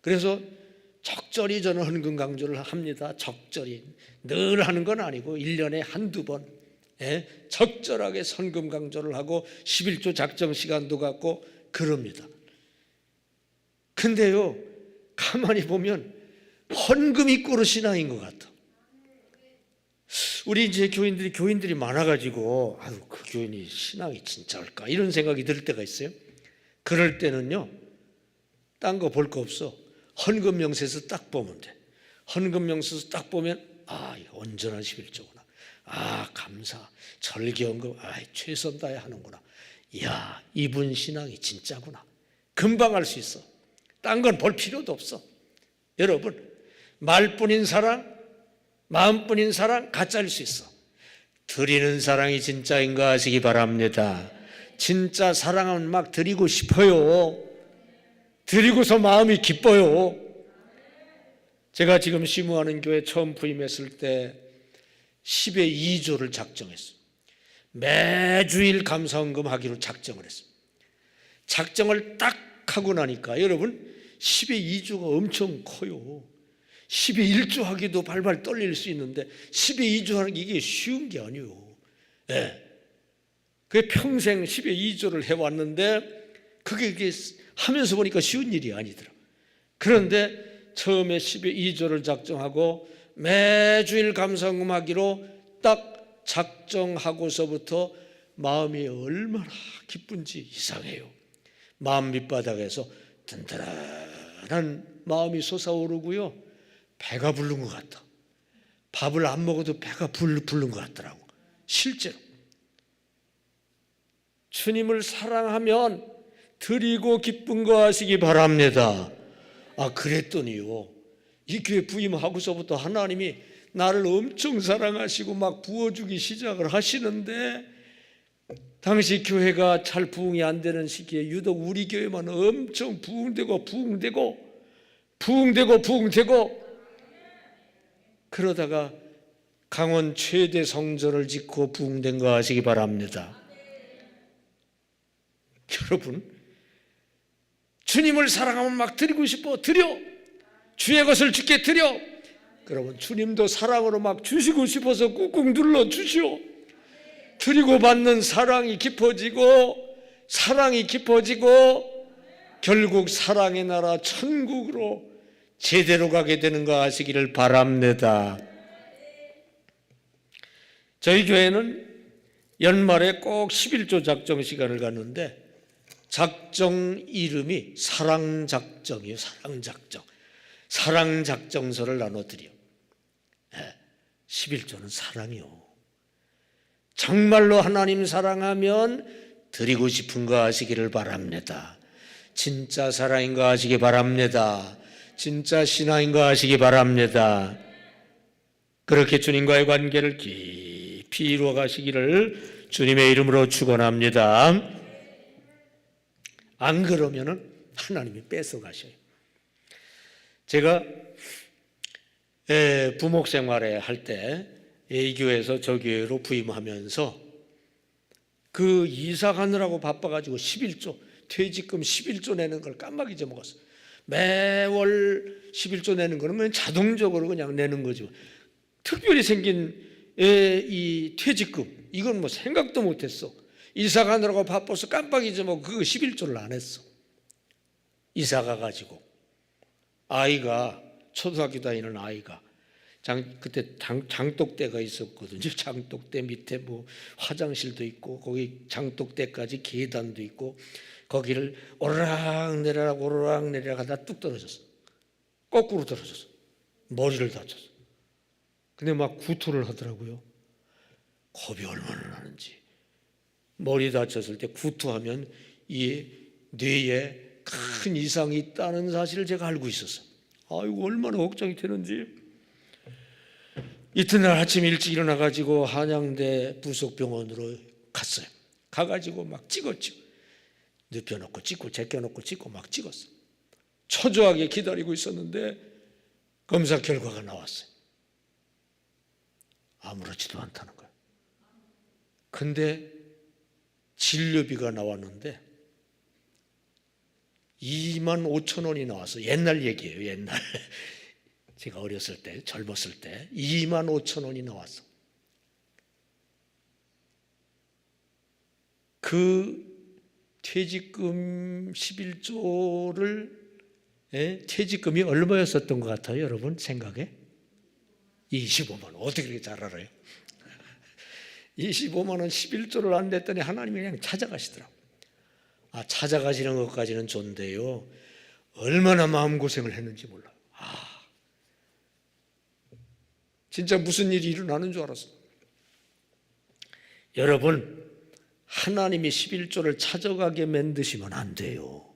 그래서 적절히 저는 헌금 강조를 합니다. 적절히. 늘 하는 건 아니고 1년에 한두 번 적절하게 헌금 강조를 하고 11조 작정 시간도 갖고 그럽니다. 근데요, 가만히 보면 헌금이 꾸로 신앙인 것 같아. 우리 이제 교인들이 많아가지고 그 교인이 신앙이 진짜일까 이런 생각이 들 때가 있어요. 그럴 때는요, 딴 거 볼 거 없어. 헌금 명세서 딱 보면 돼. 헌금 명세서 딱 보면 이거 온전한 11조구나. 감사, 절기헌금, 최선 다해 하는구나. 이야, 이분 신앙이 진짜구나. 금방 알 수 있어. 딴 건 볼 필요도 없어. 여러분, 말뿐인 사랑, 마음뿐인 사랑 가짜일 수 있어. 드리는 사랑이 진짜인 거 아시기 바랍니다. 진짜 사랑은 막 드리고 싶어요. 드리고서 마음이 기뻐요. 제가 지금 시무하는 교회 처음 부임했을 때 10의 2조를 작정했어요. 매주일 감사헌금 하기로 작정을 했어요. 작정을 딱 하고 나니까 여러분 10의 2조가 엄청 커요. 10의 1조 하기도 발발 떨릴 수 있는데 10의 2조 하는 게 이게 쉬운 게 아니에요. 그게 평생 10의 2조를 해왔는데 그게 하면서 보니까 쉬운 일이 아니더라. 그런데 처음에 10의 2조를 작정하고 매주일 감사헌금 하기로 딱 작정하고서부터 마음이 얼마나 기쁜지 이상해요. 마음 밑바닥에서 든든한 마음이 솟아오르고요. 배가 부른 것 같다. 밥을 안 먹어도 배가 부른 것 같더라고. 실제로. 주님을 사랑하면 드리고 기쁜 거 하시기 바랍니다. 그랬더니요, 이 교회 부임하고서부터 하나님이 나를 엄청 사랑하시고 막 부어주기 시작을 하시는데, 당시 교회가 잘 부흥이 안 되는 시기에 유독 우리 교회만 엄청 부흥되고 그러다가 강원 최대 성전을 짓고 부흥된 거 아시기 바랍니다. 여러분, 주님을 사랑하면 막 드리고 싶어. 드려. 주의 것을 주께 드려. 그러면 주님도 사랑으로 막 주시고 싶어서 꾹꾹 눌러 주시오. 드리고 받는 사랑이 깊어지고 결국 사랑의 나라 천국으로 제대로 가게 되는 거 아시기를 바랍니다. 저희 교회는 연말에 꼭 11조 작정 시간을 갖는데 작정 이름이 사랑작정이에요. 사랑작정서를 나눠드려. 11조는 사랑이요. 정말로 하나님 사랑하면 드리고 싶은 거 하시기를 바랍니다. 진짜 사랑인 거 하시기 바랍니다. 진짜 신앙인 거 아시기 바랍니다. 그렇게 주님과의 관계를 깊이 이루어 가시기를 주님의 이름으로 축원합니다. 안 그러면은 하나님이 뺏어 가셔요. 제가 부목 생활에 할 때 이 교회에서 저 교회로 부임하면서 그 이사 가느라고 바빠가지고 11조 퇴직금 11조 내는 걸 깜빡 잊어먹었어. 매월 11조 내는 거는 자동적으로 그냥 내는 거죠. 특별히 생긴 이 퇴직금 이건 뭐 생각도 못했어. 이사 가느라고 바빠서 깜빡 잊어먹고 그 11조를 안 했어. 이사 가가지고 아이가 초등학교 다니는 아이가 그때 장독대가 있었거든요. 장독대 밑에 뭐 화장실도 있고 거기 장독대까지 계단도 있고 거기를 오르락내리락 오르락내리락 하다 뚝 떨어졌어. 거꾸로 떨어졌어. 머리를 다쳤어. 근데 막 구토를 하더라고요. 겁이 얼마나 나는지. 머리 다쳤을 때 구토하면 이 뇌에 큰 이상이 있다는 사실을 제가 알고 있었어요. 아이고 얼마나 걱정이 되는지. 이튿날 아침 일찍 일어나가지고 한양대 부속병원으로 갔어요. 가가지고 막 찍었죠. 눕혀놓고 찍고 제껴놓고 찍고 막 찍었어. 초조하게 기다리고 있었는데 검사 결과가 나왔어요. 아무렇지도 않다는 거예요. 근데 진료비가 나왔는데 25,000원이 나와서 옛날 얘기예요. 옛날 제가 어렸을 때 젊었을 때 25,000원이 나왔어. 그 퇴직금 11조를 퇴직금이 얼마였었던 것 같아요? 여러분 생각에? 25만 원. 어떻게 그렇게 잘 알아요? 25만 원 11조를 안 냈더니 하나님이 그냥 찾아가시더라고요. 찾아가시는 것까지는 좋은데요. 얼마나 마음고생을 했는지 몰라요. 진짜 무슨 일이 일어나는 줄 알았어요. 여러분, 하나님이 11조를 찾아가게 만드시면 안 돼요.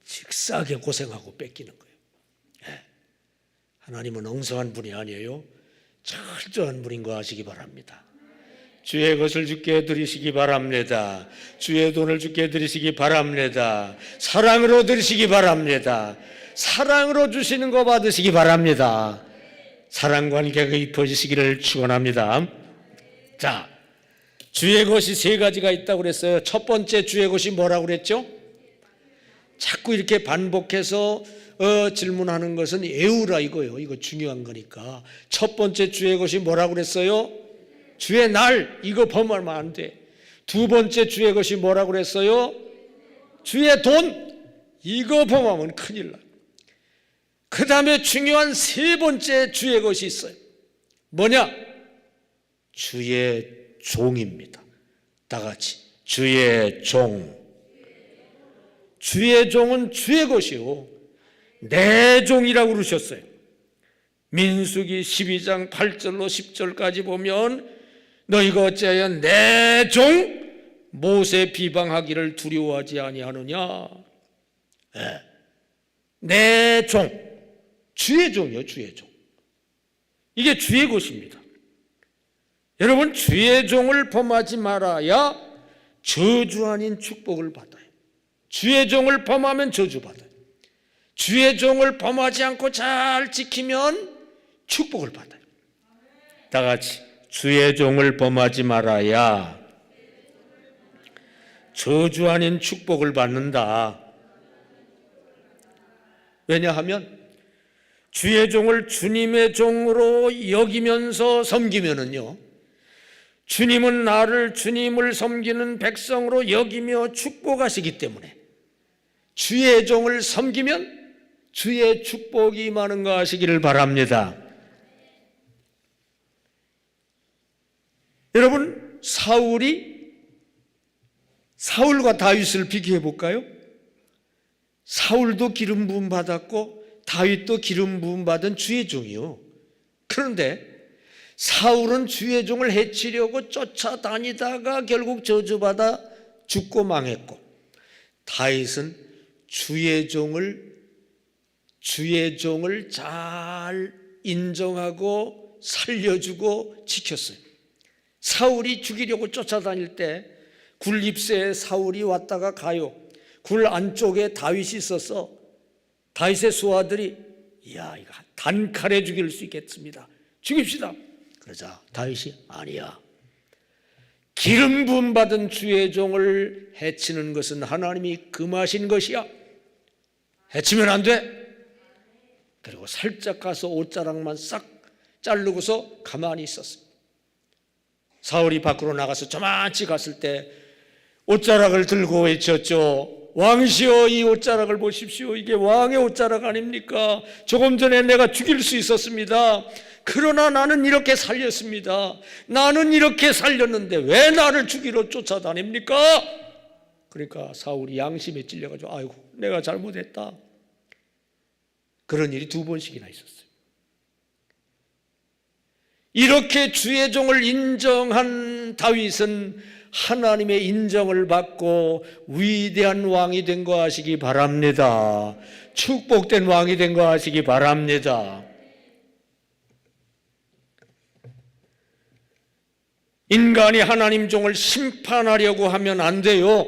직사하게 고생하고 뺏기는 거예요. 하나님은 엉성한 분이 아니에요. 철저한 분인 거 아시기 바랍니다. 주의 것을 주께 드리시기 바랍니다. 주의 돈을 주께 드리시기 바랍니다. 사랑으로 드리시기 바랍니다. 사랑으로 주시는 거 받으시기 바랍니다. 사랑 관계가 깊어지시기를 축원합니다. 자, 주의 것이 세 가지가 있다고 그랬어요. 첫 번째 주의 것이 뭐라고 그랬죠? 자꾸 이렇게 반복해서 질문하는 것은 애우라 이거예요. 이거 중요한 거니까. 첫 번째 주의 것이 뭐라고 그랬어요? 주의 날, 이거 범하면 안 돼. 두 번째 주의 것이 뭐라고 그랬어요? 주의 돈, 이거 범하면 큰일 나. 그 다음에 중요한 세 번째 주의 것이 있어요. 뭐냐? 주의 종입니다. 다 같이 주의 종. 주의 종은 주의 것이요 내 종이라고 그러셨어요. 민수기 12장 8절로 10절까지 보면 너희가 어찌하여 내 종 모세 비방하기를 두려워하지 아니하느냐. 내 종, 주의 종이요, 주의 종. 이게 주의 것입니다. 여러분, 주의 종을 범하지 말아야 저주 아닌 축복을 받아요. 주의 종을 범하면 저주 받아요. 주의 종을 범하지 않고 잘 지키면 축복을 받아요. 다 같이 주의 종을 범하지 말아야 저주 아닌 축복을 받는다. 왜냐하면 주의 종을 주님의 종으로 여기면서 섬기면은요, 주님은 나를 주님을 섬기는 백성으로 여기며 축복하시기 때문에 주의 종을 섬기면 주의 축복이 임하는 거 아시기를 바랍니다. 여러분, 사울과 다윗을 비교해 볼까요? 사울도 기름 부음 받았고 다윗도 기름 부음 받은 주의 종이요. 그런데 사울은 주의 종을 해치려고 쫓아다니다가 결국 저주받아 죽고 망했고, 다윗은 주의 종을 주의 종을 잘 인정하고 살려주고 지켰어요. 사울이 죽이려고 쫓아다닐 때 굴입새에 사울이 왔다가 가요. 굴 안쪽에 다윗이 있어서 다윗의 수하들이 이야, 이거 단칼에 죽일 수 있겠습니다. 죽입시다. 그러자 다윗이 아니야. 기름 부음 받은 주의 종을 해치는 것은 하나님이 금하신 것이야. 해치면 안 돼. 그리고 살짝 가서 옷자락만 싹 자르고서 가만히 있었어요. 사울이 밖으로 나가서 저만치 갔을 때 옷자락을 들고 외쳤죠. 왕시여, 이 옷자락을 보십시오. 이게 왕의 옷자락 아닙니까? 조금 전에 내가 죽일 수 있었습니다. 그러나 나는 이렇게 살렸습니다. 나는 이렇게 살렸는데 왜 나를 죽이러 쫓아다닙니까? 그러니까 사울이 양심에 찔려가지고 아이고, 내가 잘못했다. 그런 일이 2번씩이나 있었어요. 이렇게 주의 종을 인정한 다윗은 하나님의 인정을 받고 위대한 왕이 된 거 아시기 바랍니다. 축복된 왕이 된 거 아시기 바랍니다. 인간이 하나님 종을 심판하려고 하면 안 돼요.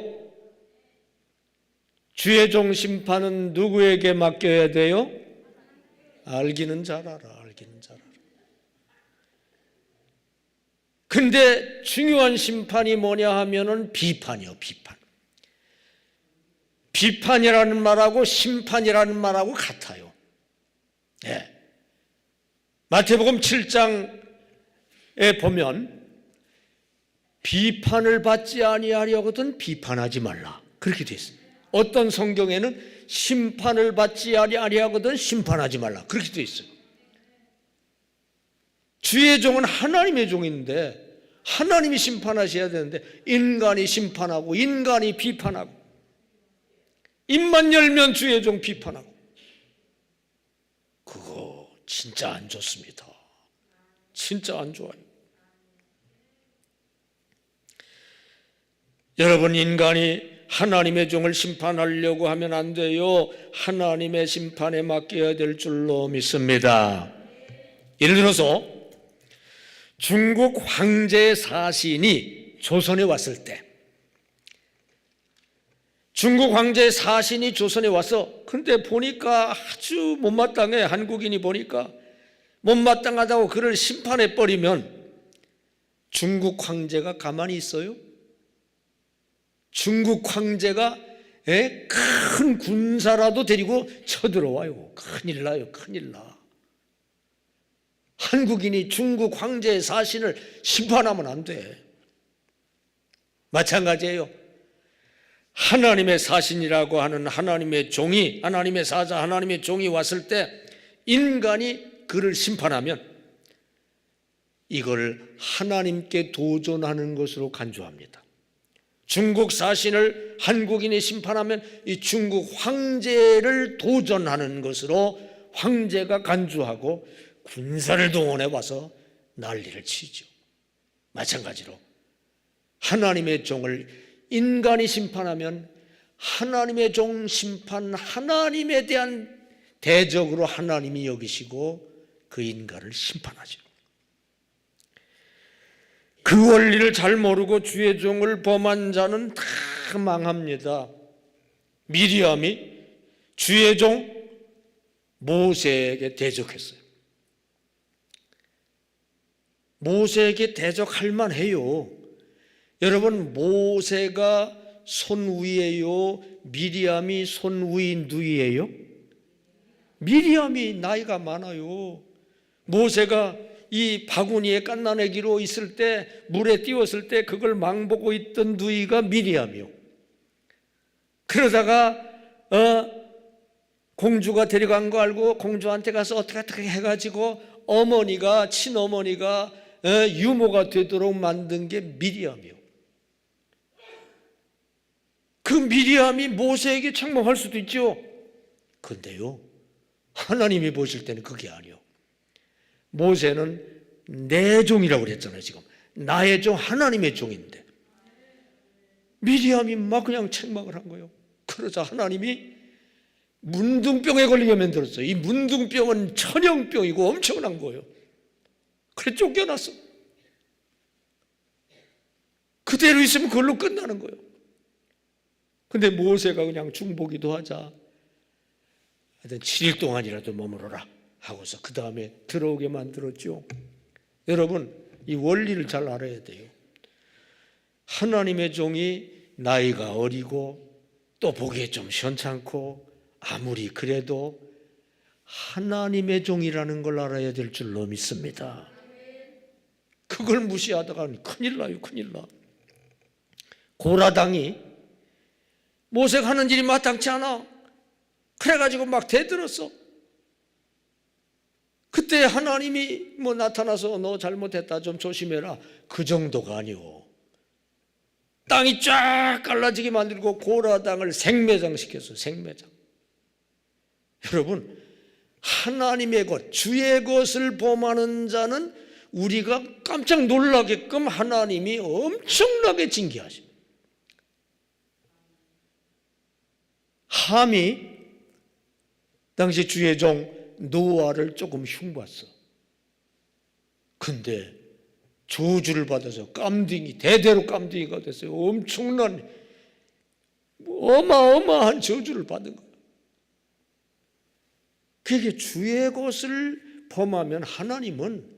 주의 종 심판은 누구에게 맡겨야 돼요? 알기는 잘 알아. 근데 중요한 심판이 뭐냐 하면은 비판이요, 비판. 비판이라는 말하고 심판이라는 말하고 같아요. 네. 마태복음 7장에 보면 비판을 받지 아니하려거든 비판하지 말라. 그렇게 되어 있습니다. 어떤 성경에는 심판을 받지 아니하거든 심판하지 말라. 그렇게 되어 있어요. 주의 종은 하나님의 종인데 하나님이 심판하셔야 되는데 인간이 심판하고 인간이 비판하고 입만 열면 주의 종 비판하고 그거 진짜 안 좋습니다. 진짜 안 좋아요. 여러분, 인간이 하나님의 종을 심판하려고 하면 안 돼요. 하나님의 심판에 맡겨야 될 줄로 믿습니다. 예를 들어서 중국 황제 사신이 조선에 왔을 때 중국 황제 사신이 조선에 와서 근데 보니까 아주 못마땅해. 한국인이 보니까 못마땅하다고 그를 심판해 버리면 중국 황제가 가만히 있어요? 중국 황제가 큰 군사라도 데리고 쳐들어와요. 큰일 나요. 큰일 나. 한국인이 중국 황제의 사신을 심판하면 안 돼. 마찬가지예요. 하나님의 사신이라고 하는 하나님의 종이, 하나님의 사자, 하나님의 종이 왔을 때 인간이 그를 심판하면 이걸 하나님께 도전하는 것으로 간주합니다. 중국 사신을 한국인이 심판하면 이 중국 황제를 도전하는 것으로 황제가 간주하고 군사를 동원해 와서 난리를 치죠. 마찬가지로 하나님의 종을 인간이 심판하면 하나님의 종 심판, 하나님에 대한 대적으로 하나님이 여기시고 그 인간을 심판하죠. 그 원리를 잘 모르고 주의 종을 범한 자는 다 망합니다. 미리암이 주의 종 모세에게 대적했어요. 모세에게 대적할 만해요. 여러분, 모세가 손 위예요? 미리암이 손 위인 누이예요? 미리암이 나이가 많아요. 모세가 이 바구니에 갓난아기로 있을 때 물에 띄웠을 때 그걸 망보고 있던 누이가 미리암이요. 그러다가 공주가 데려간 거 알고 공주한테 가서 어떻게 해가지고 어머니가 친어머니가 유모가 되도록 만든 게 미리암이요. 그 미리암이 모세에게 책망할 수도 있죠. 근데요, 하나님이 보실 때는 그게 아니요. 모세는 내 종이라고 그랬잖아요. 지금 나의 종, 하나님의 종인데 미리암이 막 그냥 책망을 한 거예요. 그러자 하나님이 문둥병에 걸리게 만들었어요. 이 문둥병은 천형병이고 엄청난 거예요. 그래 쫓겨났어. 그대로 있으면 그걸로 끝나는 거예요. 근데 모세가 그냥 중보기도 하자. 하여튼 7일 동안이라도 머무르라 하고서 그 다음에 들어오게 만들었죠. 여러분, 이 원리를 잘 알아야 돼요. 하나님의 종이 나이가 어리고 또 보기에 좀 시원찮고 아무리 그래도 하나님의 종이라는 걸 알아야 될 줄로 믿습니다. 그걸 무시하다가 큰일 나요, 큰일 나. 고라당이 모세가 하는 일이 마땅치 않아. 그래가지고 막 대들었어. 그때 하나님이 나타나서 너 잘못했다 좀 조심해라. 그 정도가 아니오. 땅이 쫙 갈라지게 만들고 고라당을 생매장시켰어. 생매장. 여러분, 하나님의 것, 주의 것을 범하는 자는 우리가 깜짝 놀라게끔 하나님이 엄청나게 징계하십니다. 함이 당시 주의 종 노아를 조금 흉봤어. 근데 저주를 받아서 깜둥이, 대대로 깜둥이가 됐어요. 엄청난 어마어마한 저주를 받은 거예요. 그게 주의 것을 범하면 하나님은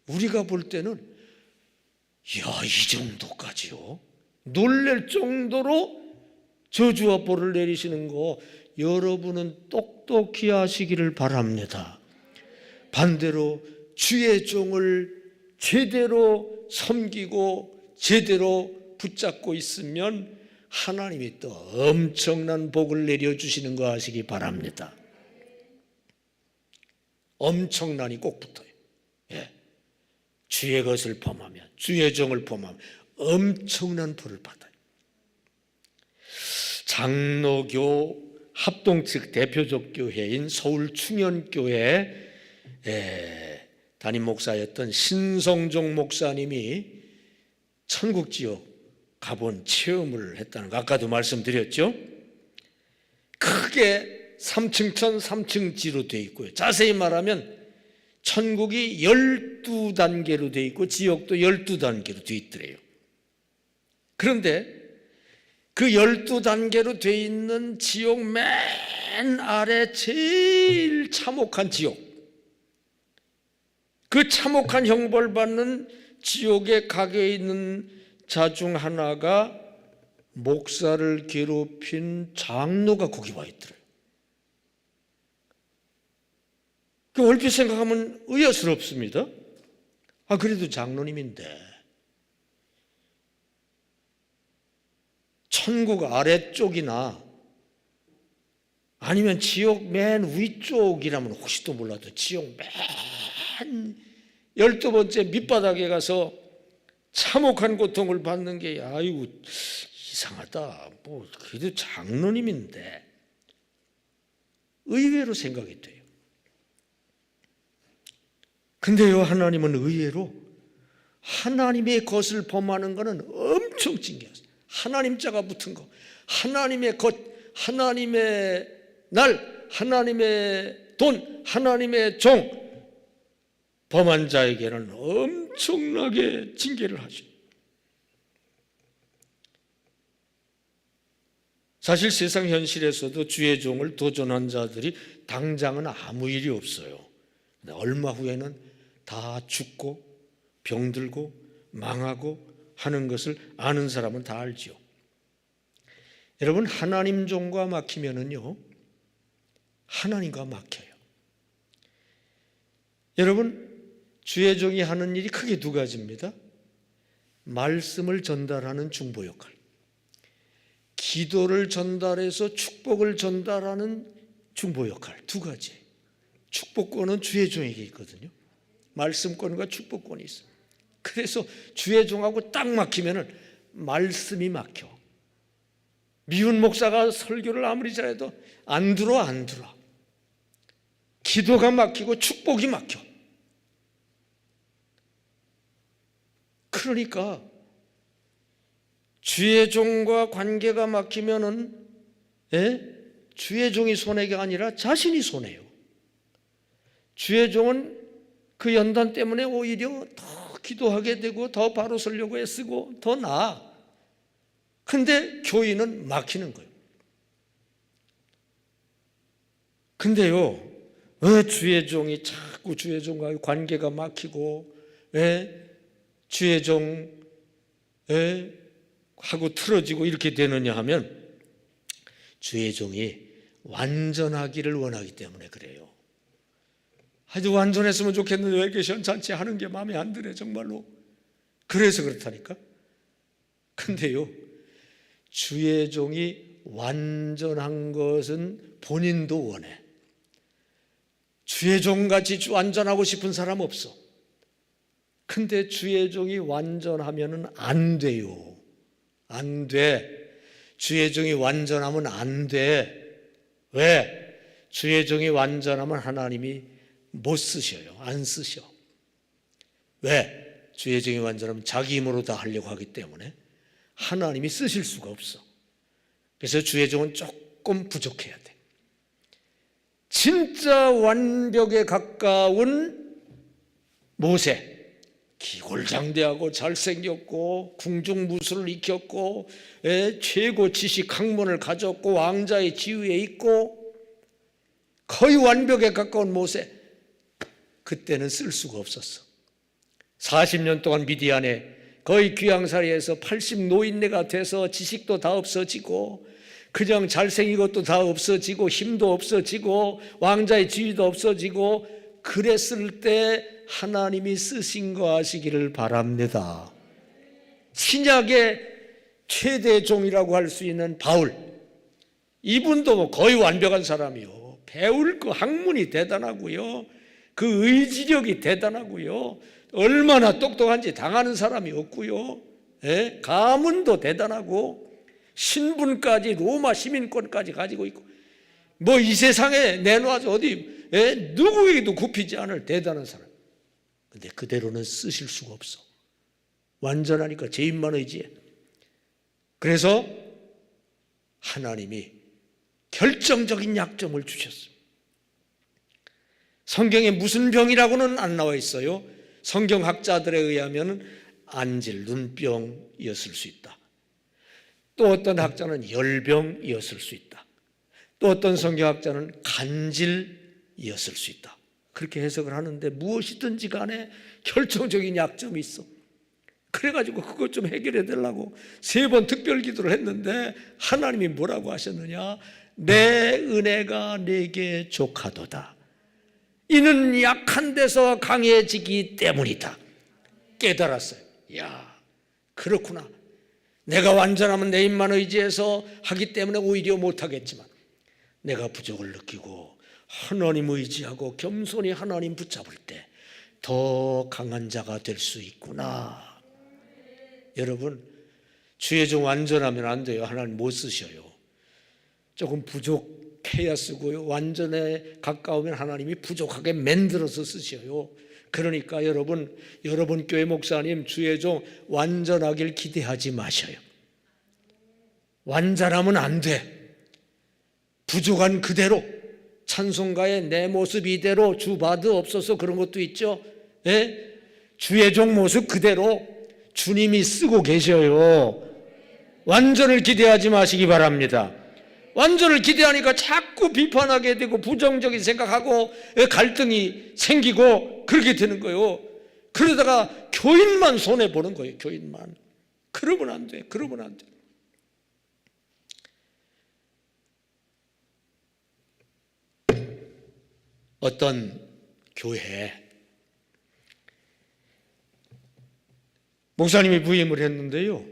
우리가 볼 때는 야, 이 정도까지요? 놀랄 정도로 저주와 벌을 내리시는 거 여러분은 똑똑히 하시기를 바랍니다. 반대로 주의 종을 제대로 섬기고 제대로 붙잡고 있으면 하나님이 또 엄청난 복을 내려주시는 거 아시기 바랍니다. 엄청난이 꼭 붙어요. 예. 주의 것을 범하면, 주의 종을 범하면 엄청난 벌을 받아요. 장로교 합동 측 대표적 교회인 서울 충현교회 담임 목사였던 신성종 목사님이 천국 지역 가본 체험을 했다는 거 아까도 말씀드렸죠. 크게 3층천 3층지로 되어 있고요. 자세히 말하면 천국이 12단계로 되어 있고 지옥도 12단계로 되어 있더래요. 그런데 그 12단계로 되어 있는 지옥 맨 아래 제일 참혹한 지옥, 그 참혹한 형벌 받는 지옥에 가게 있는 자 중 하나가 목사를 괴롭힌 장로가 거기 와 있더래요. 그 얼핏 생각하면 의아스럽습니다. 그래도 장로님인데 천국 아래쪽이나 아니면 지옥 맨 위쪽이라면 혹시 또 몰라도 지옥 맨 12번째 밑바닥에 가서 참혹한 고통을 받는 게 아이고 이상하다. 그래도 장로님인데 의외로 생각이 돼요. 근데요, 하나님은 의외로 하나님의 것을 범하는 것은 엄청 징계하세요. 하나님 자가 붙은 거, 하나님의 것, 하나님의 날, 하나님의 돈, 하나님의 종 범한 자에게는 엄청나게 징계를 하죠. 사실 세상 현실에서도 주의 종을 도전한 자들이 당장은 아무 일이 없어요. 근데 얼마 후에는 다 죽고 병들고 망하고 하는 것을 아는 사람은 다 알죠. 여러분, 하나님 종과 막히면은요, 하나님과 막혀요. 여러분, 주의 종이 하는 일이 크게 두 가지입니다. 말씀을 전달하는 중보 역할, 기도를 전달해서 축복을 전달하는 중보 역할, 두 가지. 축복권은 주의 종에게 있거든요. 말씀권과 축복권이 있어요. 그래서 주의 종하고 딱 막히면은 말씀이 막혀. 미운 목사가 설교를 아무리 잘해도 안 들어. 기도가 막히고 축복이 막혀. 그러니까 주의 종과 관계가 막히면은 주의 종이 손해가 아니라 자신이 손해요. 주의 종은 그 연단 때문에 오히려 더 기도하게 되고 더 바로 서려고 애쓰고 더 나아. 근데 교인은 막히는 거예요. 근데요, 왜 주의 종이 자꾸 주의 종과 관계가 막히고 왜 주의 종 하고 틀어지고 이렇게 되느냐 하면 주의 종이 완전하기를 원하기 때문에 그래요. 아주 완전했으면 좋겠는데 왜 이렇게 시원찮지 하는 게 마음에 안 드네 정말로. 그래서 그렇다니까. 근데요, 주의 종이 완전한 것은 본인도 원해. 주의 종같이 완전하고 싶은 사람 없어. 근데 주의 종이 완전하면은 안 돼요. 안 돼. 주의 종이 완전하면 안 돼. 왜? 주의 종이 완전하면 하나님이 못 쓰셔요. 안 쓰셔. 왜? 주의 종이 완전하면 자기 힘으로 다 하려고 하기 때문에 하나님이 쓰실 수가 없어. 그래서 주의 종은 조금 부족해야 돼. 진짜 완벽에 가까운 모세, 기골장대하고 잘생겼고 궁중무술을 익혔고 최고 지식 학문을 가졌고 왕자의 지위에 있고 거의 완벽에 가까운 모세, 그때는 쓸 수가 없었어. 40년 동안 미디안에 거의 귀양살이에서 80 노인네가 돼서 지식도 다 없어지고 그냥 잘생긴 것도 다 없어지고 힘도 없어지고 왕자의 지위도 없어지고 그랬을 때 하나님이 쓰신 거 아시기를 바랍니다. 신약의 최대 종이라고 할 수 있는 바울, 이분도 거의 완벽한 사람이요. 배울 그 학문이 대단하고요. 그 의지력이 대단하고요. 얼마나 똑똑한지 당하는 사람이 없고요. 가문도 대단하고 신분까지 로마 시민권까지 가지고 있고 뭐 이 세상에 내놓아서 어디 누구에게도 굽히지 않을 대단한 사람. 근데 그대로는 쓰실 수가 없어. 완전하니까 제 입만 의지해. 그래서 하나님이 결정적인 약점을 주셨습니다. 성경에 무슨 병이라고는 안 나와 있어요. 성경학자들에 의하면 안질, 눈병이었을 수 있다. 또 어떤 학자는 열병이었을 수 있다. 또 어떤 성경학자는 간질이었을 수 있다. 그렇게 해석을 하는데 무엇이든지 간에 결정적인 약점이 있어. 그래가지고 그것 좀 해결해 달라고 3번 특별 기도를 했는데 하나님이 뭐라고 하셨느냐? 내 은혜가 내게 족하도다. 이는 약한 데서 강해지기 때문이다. 깨달았어요. 야, 그렇구나. 내가 완전하면 내 힘만 의지해서 하기 때문에 오히려 못하겠지만 내가 부족을 느끼고 하나님 의지하고 겸손히 하나님 붙잡을 때 더 강한 자가 될 수 있구나. 여러분, 주의 종 완전하면 안 돼요. 하나님 못 쓰셔요. 조금 부족해야 쓰고요. 완전에 가까우면 하나님이 부족하게 만들어서 쓰셔요. 그러니까 여러분 교회 목사님, 주의 종 완전하길 기대하지 마셔요. 완전하면 안 돼. 부족한 그대로, 찬송가의 내 모습 이대로, 주바드 없어서 그런 것도 있죠. 주의 종 모습 그대로 주님이 쓰고 계셔요. 완전을 기대하지 마시기 바랍니다. 완전을 기대하니까 자꾸 비판하게 되고 부정적인 생각하고 갈등이 생기고 그렇게 되는 거예요. 그러다가 교인만 손해보는 거예요. 교인만. 그러면 안 돼. 그러면 안 돼. 어떤 교회에 목사님이 부임을 했는데요.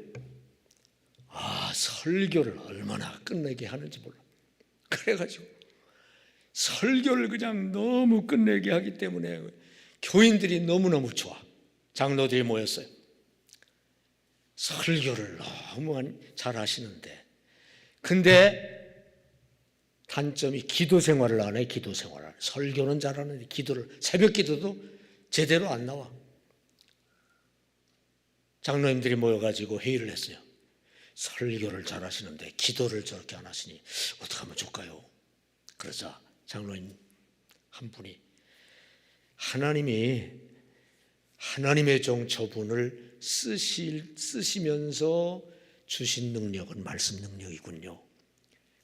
설교를 얼마나 끝내게 하는지 몰라. 그래가지고 설교를 그냥 너무 끝내게 하기 때문에 교인들이 너무너무 좋아. 장로들이 모였어요. 설교를 너무 잘 하시는데 근데 단점이 기도 생활을 안 해. 기도 생활을 안 해. 설교는 잘하는데 기도를, 새벽 기도도 제대로 안 나와. 장로님들이 모여가지고 회의를 했어요. 설교를 잘 하시는데 기도를 저렇게 안 하시니 어떻게 하면 좋을까요? 그러자 장로님 한 분이 하나님의 종 저분을 쓰시면서 주신 능력은 말씀 능력이군요.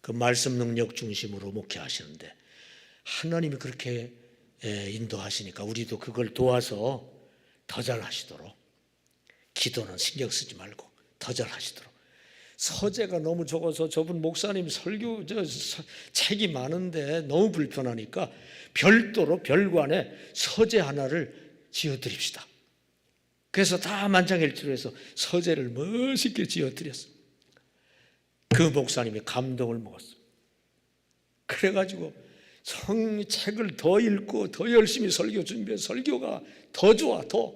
그 말씀 능력 중심으로 목회하시는데 하나님이 그렇게 인도하시니까 우리도 그걸 도와서 더 잘하시도록, 기도는 신경 쓰지 말고 더 잘하시도록. 서재가 너무 적어서 저분 목사님 설교 책이 많은데 너무 불편하니까 별도로 별관에 서재 하나를 지어드립시다. 그래서 다 만장일치로 해서 서재를 멋있게 지어드렸어요. 그 목사님이 감동을 먹었어요. 그래가지고 책을 더 읽고 더 열심히 설교 준비해서 설교가 더 좋아, 더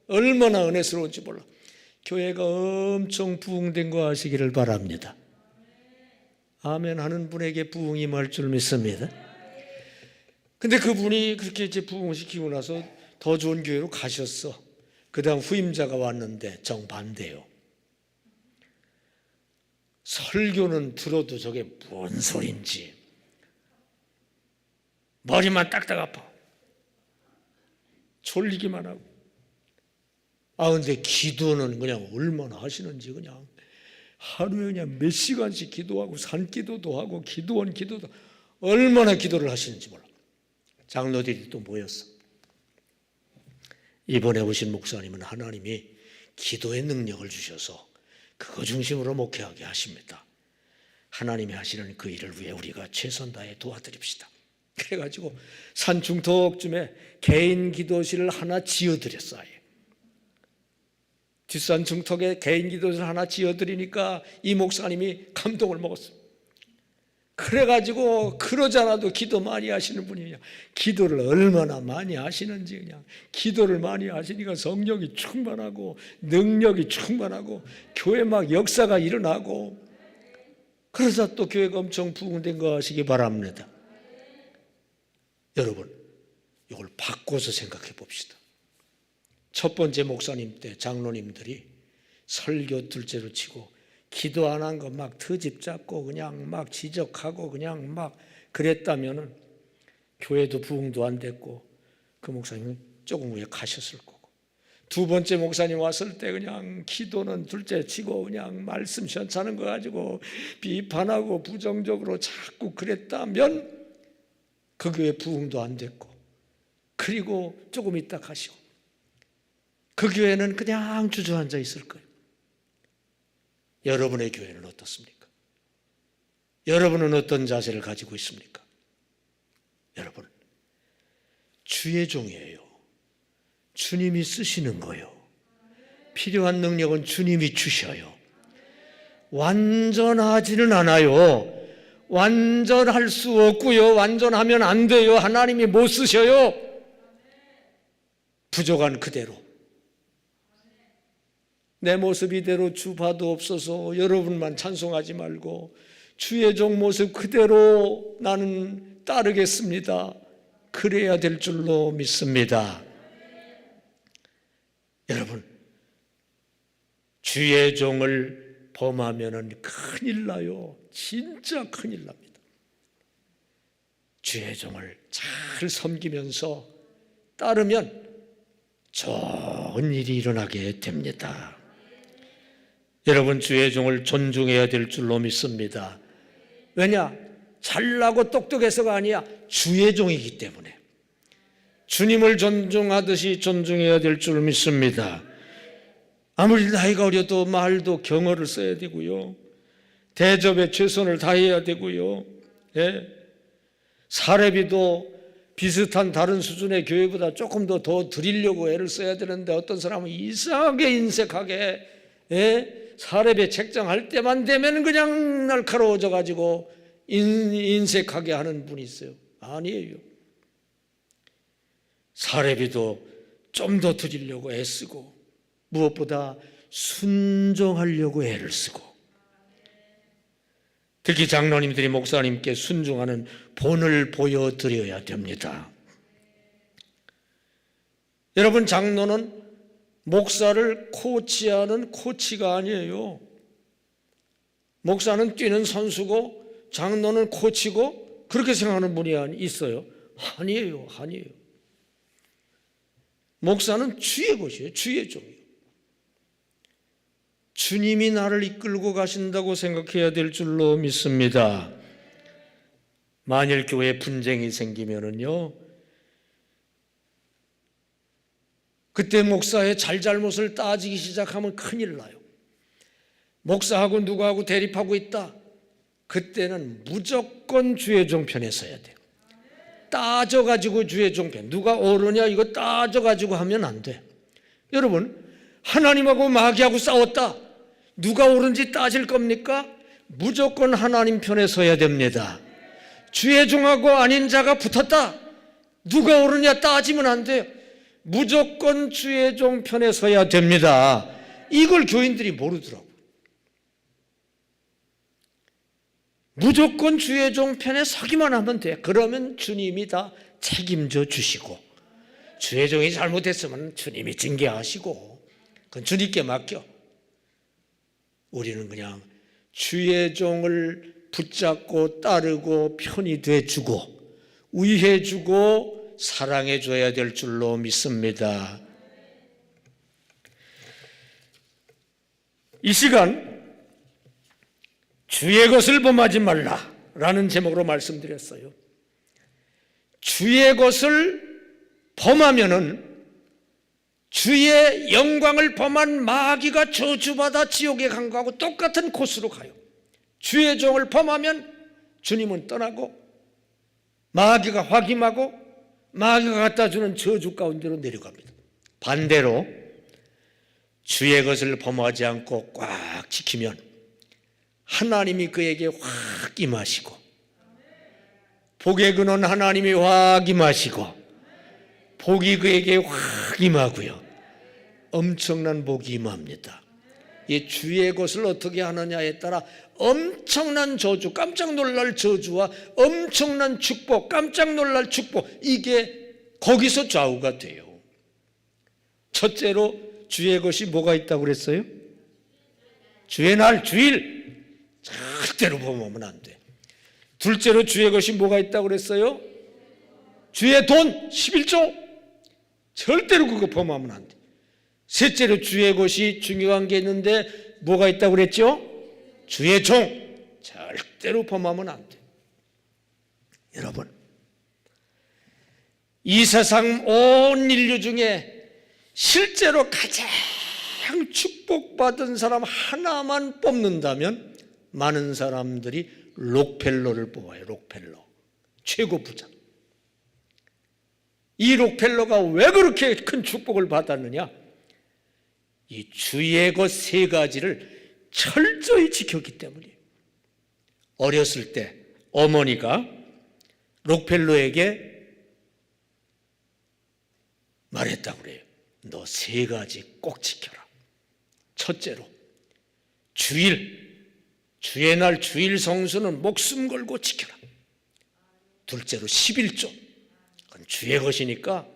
얼마나 은혜스러운지 몰라. 교회가 엄청 부흥된 거 아시기를 바랍니다. 아멘 하는 분에게 부흥이 임할 줄 믿습니다. 근데 그분이 그렇게 이제 부흥시키고 나서 더 좋은 교회로 가셨어. 그 다음 후임자가 왔는데 정반대요. 설교는 들어도 저게 뭔 소린지 머리만 딱딱 아파. 졸리기만 하고. 근데 기도는 그냥 얼마나 하시는지 그냥 하루에 그냥 몇 시간씩 기도하고 산기도도 하고 기도도 얼마나 기도를 하시는지 몰라. 장로들이 또 모였어. 이번에 오신 목사님은 하나님이 기도의 능력을 주셔서 그거 중심으로 목회하게 하십니다. 하나님이 하시는 그 일을 위해 우리가 최선 다해 도와드립시다. 그래가지고 산 중턱쯤에 개인 기도실을 하나 지어드렸어요. 뒷산 중턱에 개인 기도실 하나 지어드리니까 이 목사님이 감동을 먹었어요. 그래가지고 그러지 않아도 기도 많이 하시는 분이 그냥 기도를 얼마나 많이 하시는지 그냥 기도를 많이 하시니까 성령이 충만하고 능력이 충만하고 교회 막 역사가 일어나고 그래서 또 교회가 엄청 부흥된 거 아시기 바랍니다. 여러분 이걸 바꿔서 생각해 봅시다. 첫 번째 목사님 때 장로님들이 설교 둘째로 치고 기도 안 한 거 막 트집 잡고 그냥 막 지적하고 그냥 막 그랬다면은 교회도 부흥도 안 됐고 그 목사님은 조금 후에 가셨을 거고, 두 번째 목사님 왔을 때 그냥 기도는 둘째 치고 그냥 말씀 시원찮은 거 가지고 비판하고 부정적으로 자꾸 그랬다면 그 교회 부흥도 안 됐고 그리고 조금 있다 가시고 그 교회는 그냥 주저앉아 있을 거예요. 여러분의 교회는 어떻습니까? 여러분은 어떤 자세를 가지고 있습니까? 여러분, 주의 종이에요. 주님이 쓰시는 거예요. 필요한 능력은 주님이 주셔요. 완전하지는 않아요. 완전할 수 없고요. 완전하면 안 돼요. 하나님이 못 쓰셔요. 부족한 그대로. 내 모습 이대로 주 봐도 없어서 여러분만 찬송하지 말고 주의 종 모습 그대로 나는 따르겠습니다. 그래야 될 줄로 믿습니다. 여러분, 주의 종을 범하면 큰일 나요. 진짜 큰일 납니다. 주의 종을 잘 섬기면서 따르면 좋은 일이 일어나게 됩니다. 여러분, 주의 종을 존중해야 될 줄로 믿습니다. 왜냐? 잘나고 똑똑해서가 아니야. 주의 종이기 때문에 주님을 존중하듯이 존중해야 될 줄 믿습니다. 아무리 나이가 어려도 말도 경어를 써야 되고요. 대접에 최선을 다해야 되고요. 사례비도 비슷한 다른 수준의 교회보다 조금 더 드리려고 애를 써야 되는데 어떤 사람은 이상하게 인색하게 사례비 책정할 때만 되면 그냥 날카로워져 가지고 인색하게 하는 분이 있어요. 아니에요. 사례비도 좀 더 드리려고 애쓰고 무엇보다 순종하려고 애를 쓰고 특히 장로님들이 목사님께 순종하는 본을 보여드려야 됩니다. 여러분, 장로는 목사를 코치하는 코치가 아니에요. 목사는 뛰는 선수고 장로는 코치고 그렇게 생각하는 분이 있어요? 아니에요. 아니에요. 목사는 주의 것이에요. 주의 종이에요. 주님이 나를 이끌고 가신다고 생각해야 될 줄로 믿습니다. 만일 교회에 분쟁이 생기면은요, 그때 목사의 잘잘못을 따지기 시작하면 큰일 나요. 목사하고 누구하고 대립하고 있다. 그때는 무조건 주의 종 편에 서야 돼요. 따져가지고 주의 종 편, 누가 옳으냐 이거 따져가지고 하면 안 돼. 여러분, 하나님하고 마귀하고 싸웠다. 누가 옳은지 따질 겁니까? 무조건 하나님 편에 서야 됩니다. 주의 종하고 아닌 자가 붙었다. 누가 옳으냐 따지면 안 돼요. 무조건 주의 종 편에 서야 됩니다. 이걸 교인들이 모르더라고요. 무조건 주의 종 편에 서기만 하면 돼. 그러면 주님이 다 책임져 주시고, 주의 종이 잘못했으면 주님이 징계하시고, 그건 주님께 맡겨. 우리는 그냥 주의 종을 붙잡고 따르고 편이 돼주고 위해주고 사랑해줘야 될 줄로 믿습니다. 이 시간 주의 것을 범하지 말라라는 제목으로 말씀드렸어요. 주의 것을 범하면은 주의 영광을 범한 마귀가 저주받아 지옥에 간 거하고 똑같은 코스로 가요. 주의 종을 범하면 주님은 떠나고 마귀가 확임하고 마귀가 갖다 주는 저주 가운데로 내려갑니다. 반대로 주의 것을 범하지 않고 꽉 지키면 하나님이 그에게 확 임하시고, 복의 근원 하나님이 확 임하시고, 복이 그에게 확 임하고요, 엄청난 복이 임합니다. 이 주의 것을 어떻게 하느냐에 따라 엄청난 저주, 깜짝 놀랄 저주와 엄청난 축복, 깜짝 놀랄 축복, 이게 거기서 좌우가 돼요. 첫째로 주의 것이 뭐가 있다고 그랬어요? 주의 날, 주일 절대로 범하면 안 돼. 둘째로 주의 것이 뭐가 있다고 그랬어요? 주의 돈 11조 절대로 그거 범하면 안 돼. 셋째로 주의 것이 중요한 게 있는데 뭐가 있다고 그랬죠? 주의 종 절대로 범하면 안 돼. 여러분, 이 세상 온 인류 중에 실제로 가장 축복받은 사람 하나만 뽑는다면 많은 사람들이 록펠러를 뽑아요. 록펠러, 최고 부자. 이 록펠러가 왜 그렇게 큰 축복을 받았느냐? 이 주의 것 세 가지를 철저히 지켰기 때문이에요. 어렸을 때 어머니가 록펠러에게 말했다고 그래요. 너 세 가지 꼭 지켜라. 첫째로 주일, 주의 날 주일 성수는 목숨 걸고 지켜라. 둘째로 11조, 그건 주의 것이니까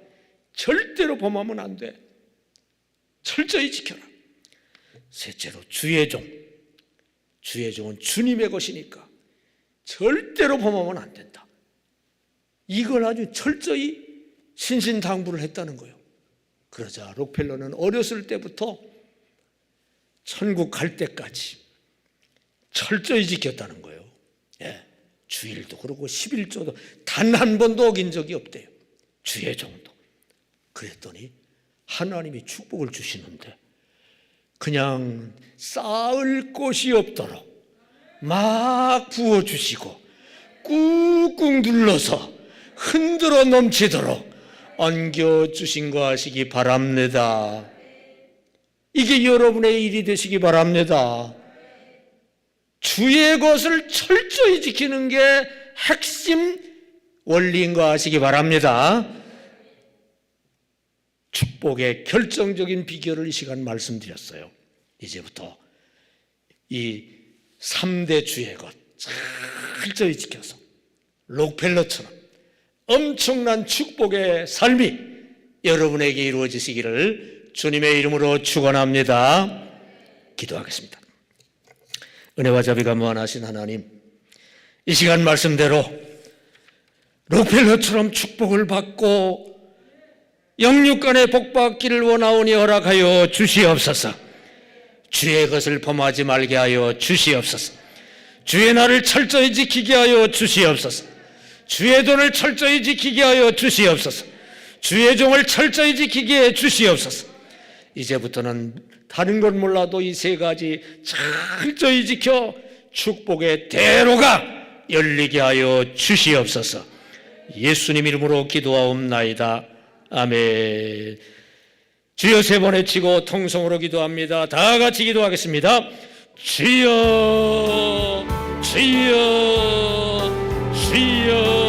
절대로 범하면 안 돼. 철저히 지켜라. 셋째로 주의 종, 주의 종은 주님의 것이니까 절대로 범하면 안 된다. 이걸 아주 철저히 신신당부를 했다는 거예요. 그러자 록펠러는 어렸을 때부터 천국 갈 때까지 철저히 지켰다는 거예요. 예, 주일도 그러고 11조도 단 한 번도 어긴 적이 없대요. 주의 종도. 그랬더니 하나님이 축복을 주시는데 그냥 쌓을 곳이 없도록 막 부어주시고 꾹꾹 눌러서 흔들어 넘치도록 얹겨주신 거 아시기 바랍니다. 이게 여러분의 일이 되시기 바랍니다. 주의 것을 철저히 지키는 게 핵심 원리인 거 아시기 바랍니다. 축복의 결정적인 비결을 이 시간 말씀드렸어요. 이제부터 이 3대 주의 것 철저히 지켜서 록펠러처럼 엄청난 축복의 삶이 여러분에게 이루어지시기를 주님의 이름으로 축원합니다. 기도하겠습니다. 은혜와 자비가 무한하신 하나님, 이 시간 말씀대로 록펠러처럼 축복을 받고 영육간에 복받기를 원하오니 허락하여 주시옵소서. 주의 것을 범하지 말게 하여 주시옵소서. 주의 날을 철저히 지키게 하여 주시옵소서. 주의 돈을 철저히 지키게 하여 주시옵소서. 주의 종을 철저히 지키게 해 주시옵소서. 이제부터는 다른 건 몰라도 이 세 가지 철저히 지켜 축복의 대로가 열리게 하여 주시옵소서. 예수님 이름으로 기도하옵나이다. 아멘. 주여 세 번 외치고 통성으로 기도합니다. 다 같이 기도하겠습니다. 주여, 주여, 주여.